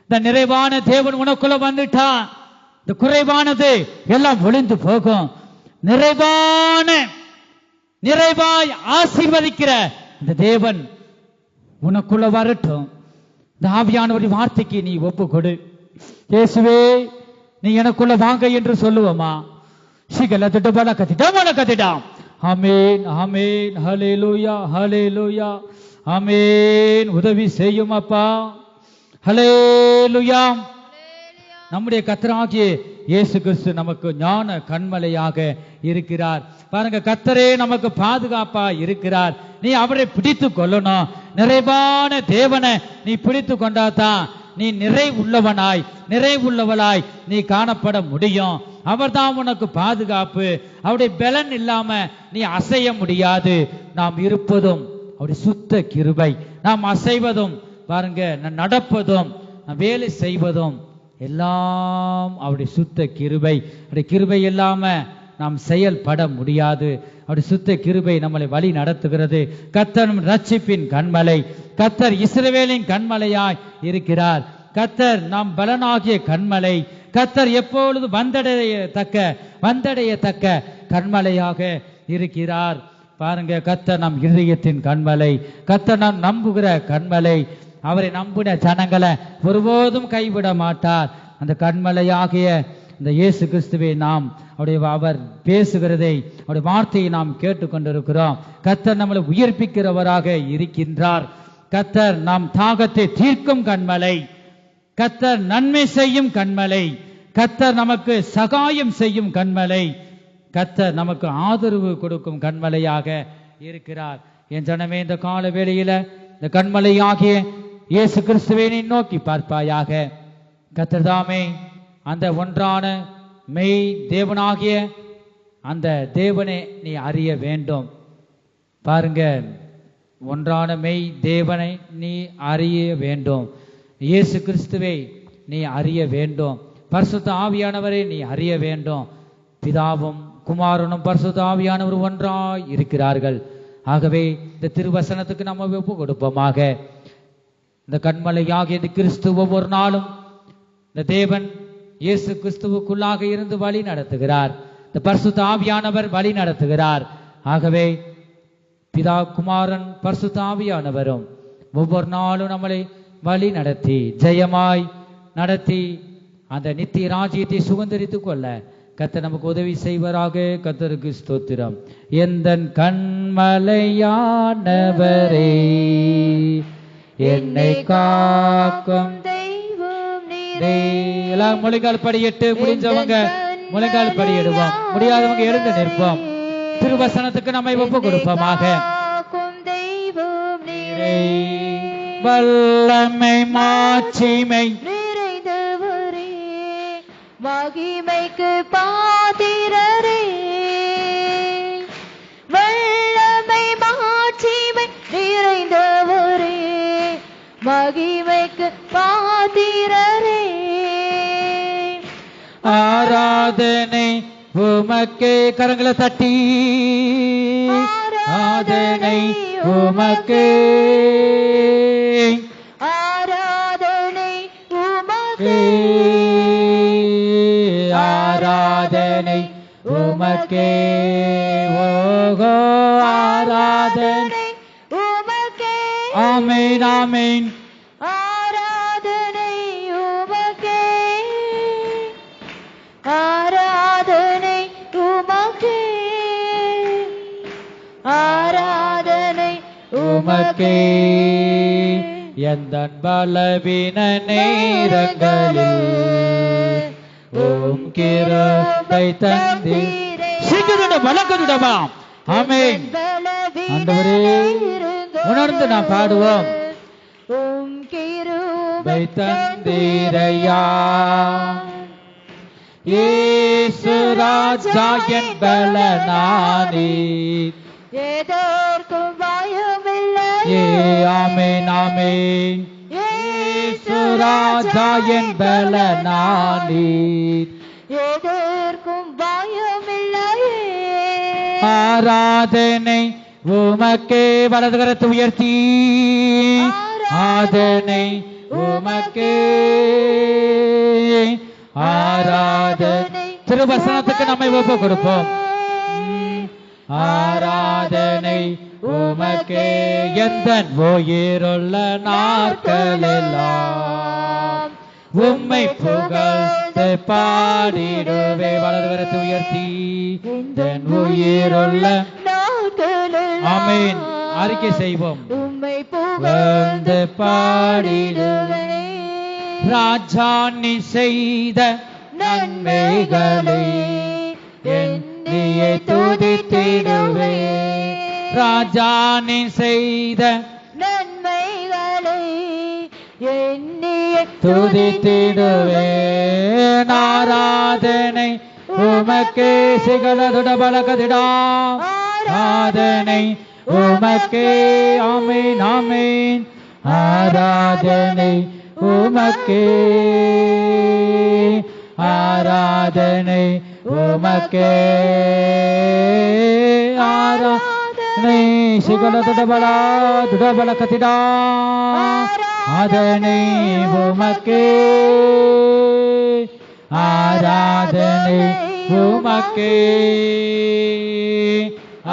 இந்த நிறைவான தேவன் உனக்குள்ள வந்துட்டான். இந்த குறைவானது எல்லாம் ஒளிந்து போகும். நிறைவான நிறைவாய் ஆசீர்வதிக்கிற இந்த தேவன் உனக்குள்ள வரட்டும். இந்த ஆவியானவருடைய வார்த்தைக்கு நீ ஒப்பு கொடு. இயேசுவே, நீ எனக்குள்ள வாங்க என்று சொல்லுவோமா? கத்திடாம். ஆமென், ஆமென். ஹல்லேலூயா, ஹல்லேலூயா, ஆமென். உதவி செய்யும் அப்பா. ஹல்லேலூயா. நம்முடைய கர்த்தராகிய இயேசு கிறிஸ்து நமக்கு ஞான கண்மலையாக இருக்கிறார். பாருங்க, கர்த்தரே நமக்கு பாதுகாப்பா இருக்கிறார். நீ அவரை பிடித்து கொள்ளணும். நிறைவான தேவனை நீ பிடித்து கொண்டாதான் நீ நிறைவுள்ளவனாய் நிறைவுள்ளவளாய் நீ காணப்பட முடியும். அவர்தான் உனக்கு பாதுகாப்பு. அவருடைய பலன் இல்லாம நீ அசைய முடியாது. நாம் இருப்பதும் அவருடைய சுத்த கிருபை, நாம் அசைவதும் பாருங்க, நடப்பதும் வேலை செய்வதும் எல்லாம் அவருடைய சுத்த கிருபை. அவருடைய கிருபை இல்லாம நாம் செயல்பட முடியாது. அவருடைய சுத்த கிருபை நம்மளை வழி நடத்துகிறது. கர்த்தர் ரட்சிப்பின் கண்மலை, கர்த்தர் இஸ்ரவேலின் கண்மலையாய் இருக்கிறார். கர்த்தர் நாம் பலனாகிய கண்மலை, கர்த்தர் எப்பொழுது வந்தடையத்தக்க கண்மலையாக இருக்கிறார். பாருங்க, கர்த்தர் நம் இதயத்தின் கண்மலை, கர்த்தர் நாம் நம்புகிற கண்மலை. அவரை நம்பின ஜனங்களை ஒருபோதும் கைவிட மாட்டார். அந்த கண்மலையாகிய இந்த இயேசு கிறிஸ்துவை நாம் அவர் பேசுகிறதை, அவருடைய வார்த்தையை நாம் கேட்டுக்கொண்டிருக்கிறோம். கர்த்தர் நம்மளை உயிர்ப்பிக்கிறவராக இருக்கின்றார். கர்த்தர் நாம் தாகத்தை தீர்க்கும் கண்மலை, கர்த்தர் நன்மை செய்யும் கண்மலை, கர்த்தர் நமக்கு சகாயம் செய்யும் கண்மலை, கர்த்தர் நமக்கு ஆதரவு கொடுக்கும் கண்மலையாக இருக்கிறார். என் ஜனமே, இந்த கால வேளையில இந்த கண்மலையாகிய இயேசு கிறிஸ்துவை நோக்கி பார்ப்பாயாக. கர்த்தர் தாமே அந்த ஒன்றான மெய் தேவனாகிய அந்த தேவனை நீ அறிய வேண்டும். பாருங்க, ஒன்றான மெய் தேவனை நீ அறிய வேண்டும். இயேசு கிறிஸ்துவை நீ அறிய வேண்டும். பரிசுத்த ஆவியானவரை நீ அறிய வேண்டும். பிதாவும் குமாரனும் பரிசுத்த ஆவியானவர் ஒன்றாய் இருக்கிறார்கள். ஆகவே இந்த திருவசனத்துக்கு நம்ம ஒப்பு கொடுப்போமாக. இந்த கண்மலையாகிய இந்த கிறிஸ்து ஒவ்வொரு நாளும் இந்த தேவன் இயேசு கிறிஸ்துவுக்குள்ளாக இருந்து வழி நடத்துகிறார். இந்த பரிசுத்த ஆவியானவர் வழி நடத்துகிறார். ஆகவே பிதா குமாரன் பரிசுத்த ஆவியானவரும் ஒவ்வொரு நாளும் நம்மளை வழி நடத்தி ஜெயமாய் நடத்தி அந்த நித்திய ராஜ்யத்தை சுதந்தரித்துக் கொள்ள கர்த்தர் நமக்கு உதவி செய்வராக. கர்த்தருக்கு ஸ்தோத்திரம். எந்தன் கண்மலையானவரே, என்னை காக்கும் தெய்வம் நீரே. எல்லாம் முழங்கால் படியிட்டு, முடிஞ்சவங்க முழங்கால் படியிடுவோம், முடியாதவங்க எழுந்து நிற்போம். திருவசனத்துக்கு நம்மை ஒப்பு கொடுப்போமாக. தெய்வம் நீரே வல்லமை மாட்சிமை நிறைந்தவரே, மகிமைக்கு பாத்திரரே. வல்லமை மாட்சிமை நிறைந்தவரே, மகிமைக்கு பாத்திரரே. ஆராதனை உமக்கே. கரங்களை தட்டி ஆராதனை உமக்கே, ஆராதனை உமக்கே, ஆராதனை உமக்கே. ஓகோ ஆராதனை உமக்கே, ஆமேன் ஆமேன். ஆராதனை உமக்கே, ஆராதனை உமக்கே, ஆராதனை உமக்கே. எந்தன் பலவீன நேரங்களில் ஓம் கிருபை தந்தீரே. சிங்கதுட வழங்குதுடமா. ஆமென். ஆண்டவரே உணர்ந்து நாம் பாடுவோம். ஓம் கிருபை தந்தீரையா இயேசு ராஜா என் பலனானி, எதற்கும் பயமில்லை. ஆமென் ஆமென். இயேசு ராஜா என் பலனானி, எதற்கும் பயமில்லையே. ஆராதனை உமக்கே. வலது கரத்தை உயர்த்தி ஆராதனை உமக்கே, ஆராதனை. திருவசனத்துக்கு நம்மை ஒப்பு கொடுப்போம். ஆராதனை உமக்கே. எந்தன் உயிருள்ள நாட்களெல்லாம் உம்மை புகழ்ந்து பாடிடுவே. வலது கரத்தை உயர்த்தி எந்தன் உயிருள்ள ஆமென் அறிக்கை செய்வோம். உம்மை புகழ்ந்து பாடிடுவே. ராஜா நீ செய்த நன்மைகளை எண்ணியே துதித்திடுவே. ராஜா நீ செய்த நன்மைகளை எண்ணியே துதித்திடுவே. ஆராதனை உமக்கே. சிகலதுட பலகதிடா ஆராதனை உமக்கே. ஆமென் ஆமென். ஆராதனை உமக்கே, ஆராதனை உமக்கே, ஆராதனை. சிகல துடபலா துடபல கதிடா ஆராதனை உமக்கே, ஆராதனை உமக்கே,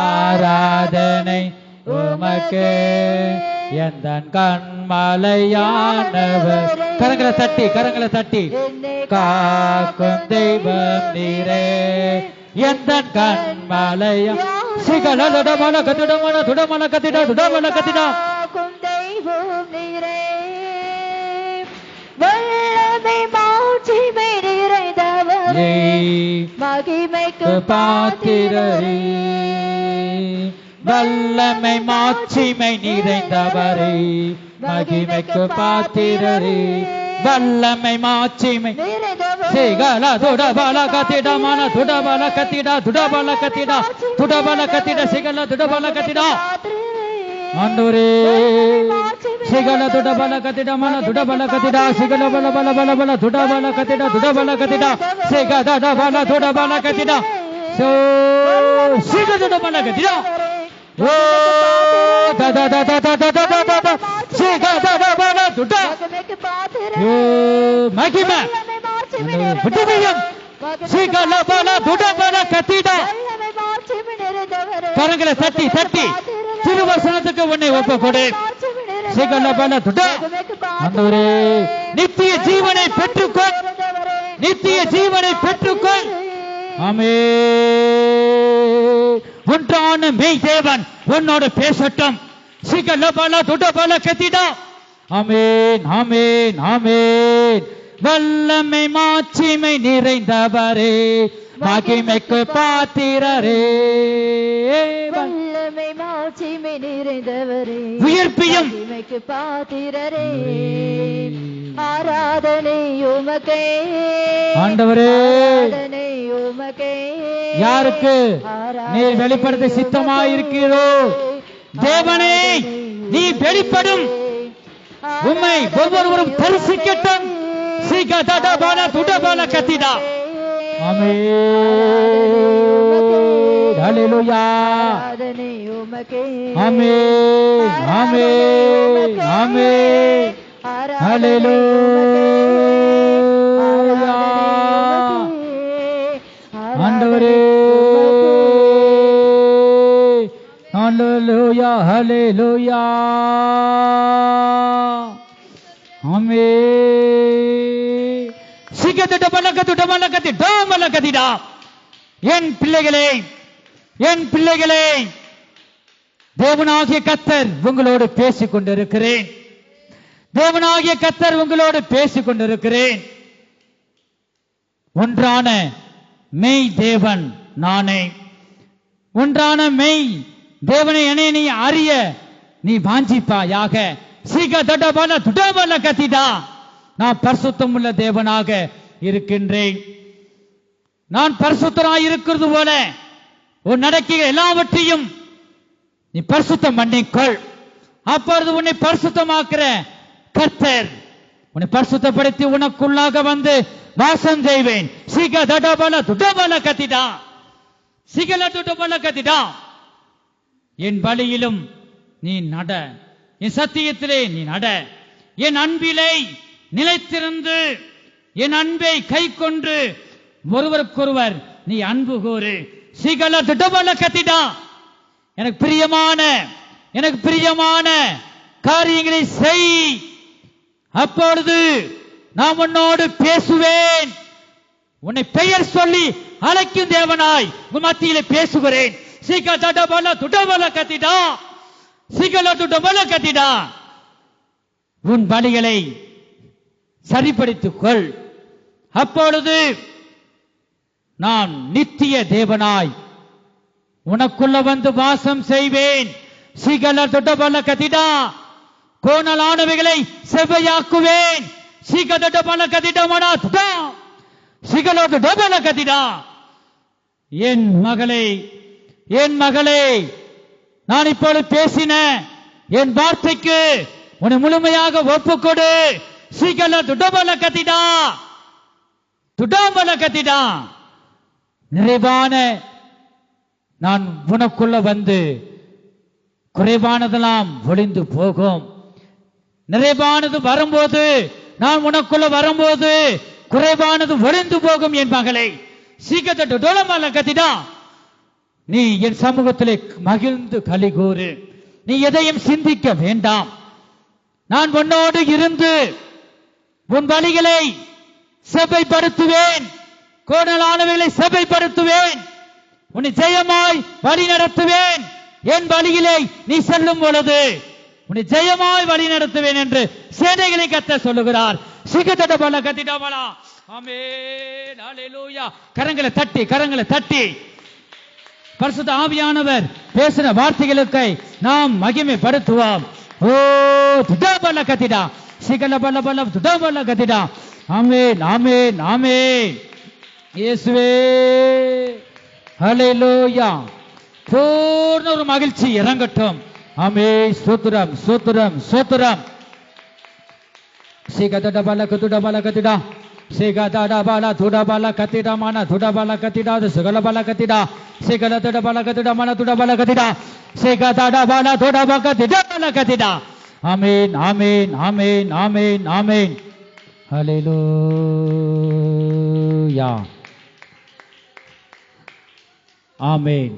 ஆராதனை உமக்கே. எந்தன் கண்மலையானவர். கரங்களை தட்டி கரங்களை தட்டி காக்கும் தெய்வம் நீரே. எந்தன் கண்மலையா சிகல துடமல கதிடமல துடமல கதிடா துடமல கதிடா தெய்வம் நீரே. வல்லமை மாட்சிமை நிறைந்தவரே, மகிமைக்கு பாத்திரரே. வல்லமை மாட்சிமை நிறைந்தவரே, மகிமைக்கு பாத்திரரே. வல்லமை மாட்சிமை சிகல துடபல கதிடமன துடபல கதிடா துடபல கதிடா துடபல கதிட சிகல துடபல கதிடா ஆண்டவரே சிகல துடபல கதிட மல துடபல கதிடா சிகல பல பல பல பல துடபல கதிட சிகத பல துடபல கதிடா சோ சிகத துடபல கதிடா ஓ த த த த த த த சிகத பல துட ஓ மகிமை விட்டுவியம் சிகல பல துடபல கதிடா கரங்களை தட்டி தட்டி திருவசனத்துக்கு உன்னை ஒப்பு கொடு. சிகல பல துட ஆண்டவரே நித்திய ஜீவனை பெற்றுக்கொள், நித்திய ஜீவனை பெற்றுக்கொள். ஆமென். ஒன்றான மெய் தேவன் உன்னோடு பேசட்டும். சிகல பல துட பல கதிடா. ஆமென் ஆமென் ஆமென். வல்லமை மாட்சிமை நிறைந்தவரே மகிமைக்கு பாத்திரரே வல்லமை மாட்சிமை நிறைந்தவரே உயிர்ப்பியும் மகிமைக்கு பாத்திரரே ஆராதனை உமக்கே ஆண்டவரே. ஆராதனை உமக்கே யாருக்கு நீ வெளிப்படுத்த சித்தமாயிருக்கிறோ தேவனே நீ வெளிப்படும் உம்மை ஒவ்வொருவரும் தரிசிக்கட்டும். சிகத பல துட பல கதிடா. ஆமென் ஹல்லேலூயா ஆமென் ஆமென் ஆமென் ஹல்லேலூயா ஆண்டவரே ஹல்லேலூயா ஹல்லேலூயா ஆமென். சிகத பலகது டமலகதி டமலகதிடா. என் பிள்ளைகளே என் பிள்ளைகளே தேவனாகிய கர்த்தர் உங்களோடு பேசிக் கொண்டிருக்கிறேன். தேவனாகிய கர்த்தர் உங்களோடு பேசிக் கொண்டிருக்கிறேன். ஒன்றான மெய் தேவன் நானே. ஒன்றான மெய் தேவனை என்னை நீ அறிய நீ வாஞ்சிப்பாயாக. சிகத பல துடபல கதிடா. நான் பரிசுத்தம் உள்ள தேவனாக இருக்கின்றேன். நான் பரிசுத்தராய் இருக்கிறது போல உன் நடக்கிற எல்லாவற்றையும் நீ பரிசுத்தம் பண்ணிக்கொள். அப்பொழுது உன்னை பரிசுத்தமாக்குற கர்த்தர் உன்னை பரிசுத்தப்படுத்தி உனக்குள்ளாக வந்து வாசம் செய்வேன். சிகத பல துடபல கதிடா. சிகல துடபல கதிடா. என் வழியிலும் நீ நட, என் சத்தியத்திலே நீ நட, என் அன்பிலே நிலைத்திருந்து என் அன்பை கை கொண்டு ஒருவருக்கொருவர் நீ அன்பு கூறு. சிகல துடபல கதிடா. எனக்கு பிரியமான காரியங்களை செய். அப்பொழுது நான் உன்னோடு பேசுவேன். உன்னை பெயர் சொல்லி அழைக்கும் தேவனாய் உன் மத்தியிலே பேசுகிறேன். சிகல துடபல கதிடா. சிகல துடபல கதிடா. உன் வழிகளை சரிப்படுத்திக் கொள். அப்பொழுது நான் நித்திய தேவனாய் உனக்குள்ள வந்து வாசம் செய்வேன். சிகல துடபல கதிடா. கோணலானவைகளை செவ்வையாக்குவேன். சிகத பல கதிடா மனா துடா. சிகல துடபல கதிடா. என் மகளே நான் இப்பொழுது பேசின என் வார்த்தைக்கு உன்னை முழுமையாக ஒப்புக்கொடு. சிகல துடபல கதிடா. துடபல கதிடா. நிறைவான நான் உனக்குள்ள வந்து குறைவானதெல்லாம் ஒளிந்து போகும். நிறைவானது வரும்போது நான் உனக்குள்ள வரும்போது குறைவானது ஒளிந்து போகும். என் மகளை சிகத துடபல கதிடா. நீ என் சமூகத்திலே மகிழ்ந்து கலிகூறு. நீ எதையும் சிந்திக்க வேண்டாம். நான் உன்னோடு இருந்து உன் வழிகளை செவ்வைப்படுத்துவேன். கோணலானவைகளை செவ்வைப்படுத்துவேன். உன்னை ஜெயமாய் வழி நடத்துவேன். என் வழியிலே நீ செல்லும் பொழுது உன்னை ஜெயமாய் வழி நடத்துவேன் என்று சேனைகளை கர்த்தர் சொல்லுகிறார். சிகத பல கதிடபலா. ஆமென் ஹல்லேலூயா. கரங்களை தட்டி பரிசுத்த ஆவியானவர் பேசின வார்த்தைகளுக்கு நாம் மகிமைப்படுத்துவோம். ஓ துடபல கதிடா. சிகல பல பல துடபல கதிடா. ஆமென் ஆமென் ஆமென். இயேசுவே ஹல்லேலூயா. பூர்ண ஒரு மகிழ்ச்சி இறங்கட்டும். ஆமென். ஸ்தோத்திரம் ஸ்தோத்திரம் ஸ்தோத்திரம். சிகதடபல கதுடபல கதிடா சிகதடபல துடபல கதிடா மன துடபல கதிடா சுகலபல கதிடா சிகலதடபல கதிடா மன துடபல கதிடா சிகதடபல துடபல கதிடபல கதிடா. ஆமென் ஆமென் ஆமென் ஆமென் ஆமென். ஹல்லேலூயா. ஆமென்.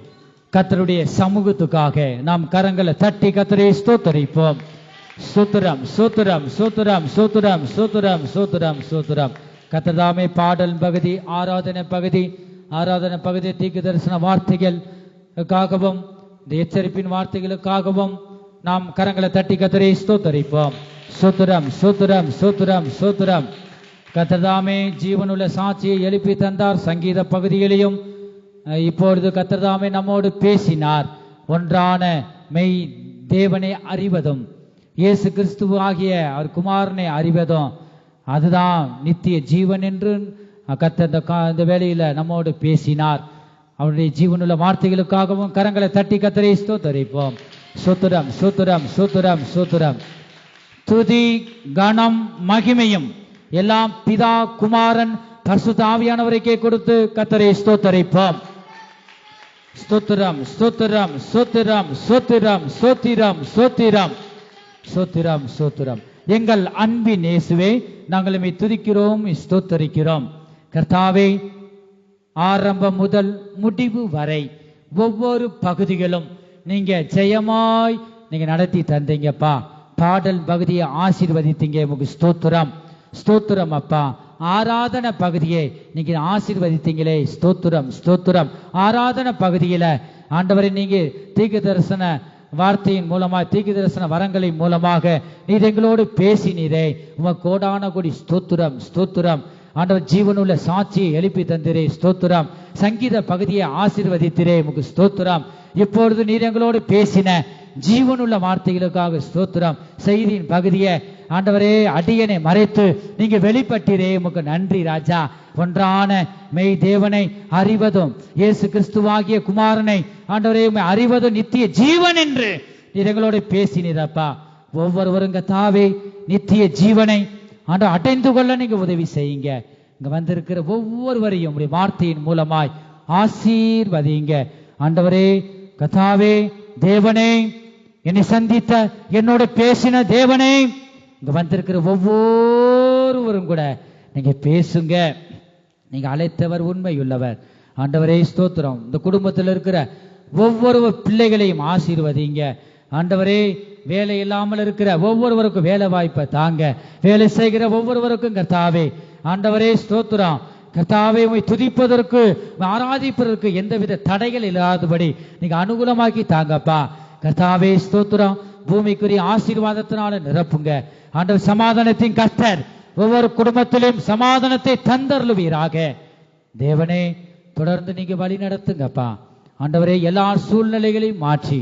கர்த்தருடைய சமூகத்துக்காக நாம் கரங்களை தட்டி கர்த்தரை ஸ்தோத்திரிப்போம். சூத்திரம் சூத்திரம் சூத்திரம் சூத்திரம் சூத்திரம் சூத்திரம் சூத்திரம். கர்த்தர்தாமே பாடல் பகுதி, ஆராதனை பகுதி, ஆராதனை பகுதி தீர்க்க தரிசன வார்த்தைகளுக்காகவும் இந்த எச்சரிப்பின் வார்த்தைகளுக்காகவும் நாம் கரங்களை தட்டி கர்த்தரை ஸ்தோத்திரிப்போம். சூத்திரம் சூத்திரம் சூத்திரம் சூத்திரம். கர்த்தர்தாமே ஜீவனுள்ள சாட்சியை எழுப்பி தந்தார். சங்கீத பகுதியிலையும் இப்பொழுது கர்த்தர்தாமே நம்மோடு பேசினார். ஒன்றான மெய் தேவனை அறிவதும் இயேசு கிறிஸ்துவ ஆகிய அவர் குமாரனை அறிவதும் அதுதான் நித்திய ஜீவன் என்று கர்த்தர் இந்த வேளையில நம்மோடு பேசினார். அவருடைய ஜீவனுள்ள வார்த்தைகளுக்காகவும் கரங்களை தட்டி கர்த்தரை ஸ்தோத்திரிப்போம். சூத்திரம் சூத்திரம் சூத்திரம் சூத்திரம். துதி கணம் மகிமையும் எல்லாம் பிதா குமாரன் பரிசுத்த ஆவியானவருக்கே கொடுத்து கர்த்தரை ஸ்தோத்திரிப்போம். ஸ்தோத்திரம் ஸ்தோத்திரம் ஸ்தோத்திரம் ஸ்தோத்திரம் ஸ்தோத்திரம் ஸ்தோத்திரம் ஸ்தோத்திரம் ஸ்தோத்திரம். எங்கள் அன்பின் இயேசுவே, நாங்கள் உம்மை துதிக்கிறோம், ஸ்தோத்திரிக்கிறோம். கர்த்தாவே, ஆரம்பம் முதல் முடிவு வரை ஒவ்வொரு பகுதிகளும் நீங்க ஜெயமாய் நீங்க நடத்தி தந்தீங்கப்பா. பாடல் பகுதியை ஆசீர்வதித்தீங்க, உமக்கு ஸ்தோத்திரம் ஸ்தோத்திரம் அப்பா. ஆராதனை பகுதியை நீங்க ஆசீர்வதித்தீங்களே, ஸ்தோத்திரம் ஸ்தோத்திரம். ஆராதனை பகுதியில ஆண்டவரை நீங்க தீர்க்க தரிசன வார்த்தையின் மூலமாக, தீர்க்க தரிசன வரங்களின் மூலமாக நீர் எங்களோடு பேசினீரே, உமக்கு கோடான கோடி ஸ்தோத்திரம் ஸ்தோத்திரம். ஆண்டவர் ஜீவனுள்ள சாட்சியை எழுப்பி தந்திரே, ஸ்தோத்திரம். சங்கீத பகுதியை ஆசீர்வதித்திரே, உமக்கு ஸ்தோத்திரம். இப்பொழுது நீர் எங்களோடு பேசின ஜீவனுள்ள வார்த்தைகளுக்காக ஸ்தோத்திரம். செய்தியின் பகுதியை ஆண்டவரே அடியனை மறைத்து நீங்க வெளிப்பட்டீரே, உமக்கு நன்றி ராஜா. ஒன்றான மெய் தேவனை அறிவதும் இயேசு கிறிஸ்துவாகிய குமாரனை ஆண்டவரே அறிவதும் நித்திய ஜீவன் என்று நீர் எங்களோட பேசினீரப்பா. ஒவ்வொருவரும் கர்த்தாவே நித்திய ஜீவனை ஆண்டவர் அடைந்து கொள்ள நீங்க உதவி செய்யுங்க. இங்க வந்திருக்கிற ஒவ்வொருவரையும் உங்களுடைய வார்த்தையின் மூலமாய் ஆசீர்வதிங்க ஆண்டவரே. கர்த்தாவே தேவனே, என்னை சந்தித்த என்னோட பேசின தேவனே, இங்க வந்திருக்கிற ஒவ்வொருவரும் கூட நீங்க பேசுங்க. நீங்க அழைத்தவர் உண்மையுள்ளவர் ஆண்டவரே, ஸ்தோத்திரம். இந்த குடும்பத்தில் இருக்கிற ஒவ்வொரு பிள்ளைகளையும் ஆசீர்வதிங்க ஆண்டவரே. வேலை இல்லாமல் இருக்கிற ஒவ்வொருவருக்கும் வேலை வாய்ப்பை தாங்க. வேலை செய்கிற ஒவ்வொருவருக்கும் கர்த்தாவே ஆண்டவரே ஸ்தோத்திரம். கர்த்தாவே, உம்மை துதிப்பதற்கு ஆராதிப்பதற்கு எந்தவித தடைகள் இல்லாதபடி நீங்க அனுகூலமாக்கி தாங்கப்பா. கர்த்தாவே ஸ்தோத்திரம். பூமிக்குரிய ஆசீர்வாதத்தினால நிரப்புங்க ஆண்டவர். சமாதானத்தின் கர்த்தர் ஒவ்வொரு குடும்பத்திலும் சமாதானத்தை தந்தருளுவீராக தேவனே. தொடர்ந்து நீங்க வழி நடத்துங்கப்பா ஆண்டவரே. எல்லா சூழ்நிலைகளையும் மாற்றி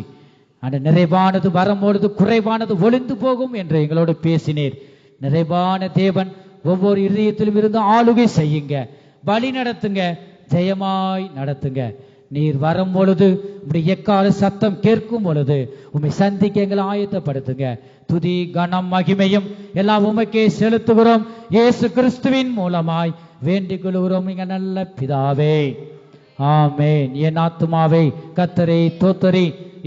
அந்த நிறைவானது வரும்பொழுது குறைவானது ஒளிந்து போகும் என்று எங்களோடு பேசினீர். நிறைவான தேவன் ஒவ்வொரு இதயத்திலும் இருந்து ஆளுகை செய்யுங்க, வழி நடத்துங்க, ஜெயமாய் நடத்துங்க. நீர் வரும் பொழுது உம்முடைய எக்கால சத்தம் கேட்கும் பொழுது உம்மை சந்திக்க எங்களை ஆயத்தப்படுத்துங்க. துதி கனம் மகிமையும் எல்லாம் உமக்கே செலுத்துகிறோம். இயேசு கிறிஸ்துவின் மூலமாய் வேண்டிக் கொள்கிறோம் எங்க நல்ல பிதாவே, ஆமென். என் ஆத்துமாவே கர்த்தரை தோத்தரி,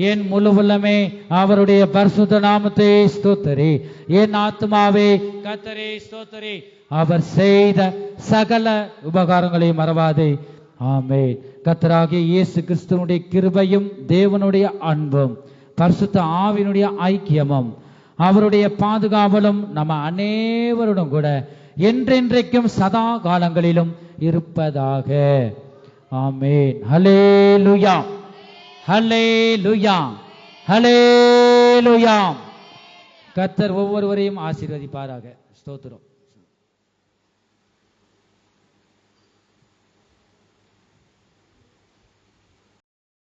என் முழு உள்ளமே அவருடைய பரிசுத்த நாமத்தை ஸ்தோத்தரி. என் ஆத்துமாவே கர்த்தரை ஸ்தோத்தரி, அவர் செய்த சகல உபகாரங்களையும் மறவாதே. ஆமென். கர்த்தராகிய இயேசு கிறிஸ்துவனுடைய கிருபையும் தேவனுடைய அன்பும் பரிசுத்த ஆவியினுடைய ஐக்கியமும் அவருடைய பாதுகாவலும் நம்ம அனைவருடன் கூட என்றென்றைக்கும் சதா காலங்களிலும் இருப்பதாக. ஆமென். ஹல்லேலூயா ஹல்லேலூயா ஹல்லேலூயா. கர்த்தர் ஒவ்வொருவரையும் ஆசீர்வதிப்பாராக. ஸ்தோத்திரம்.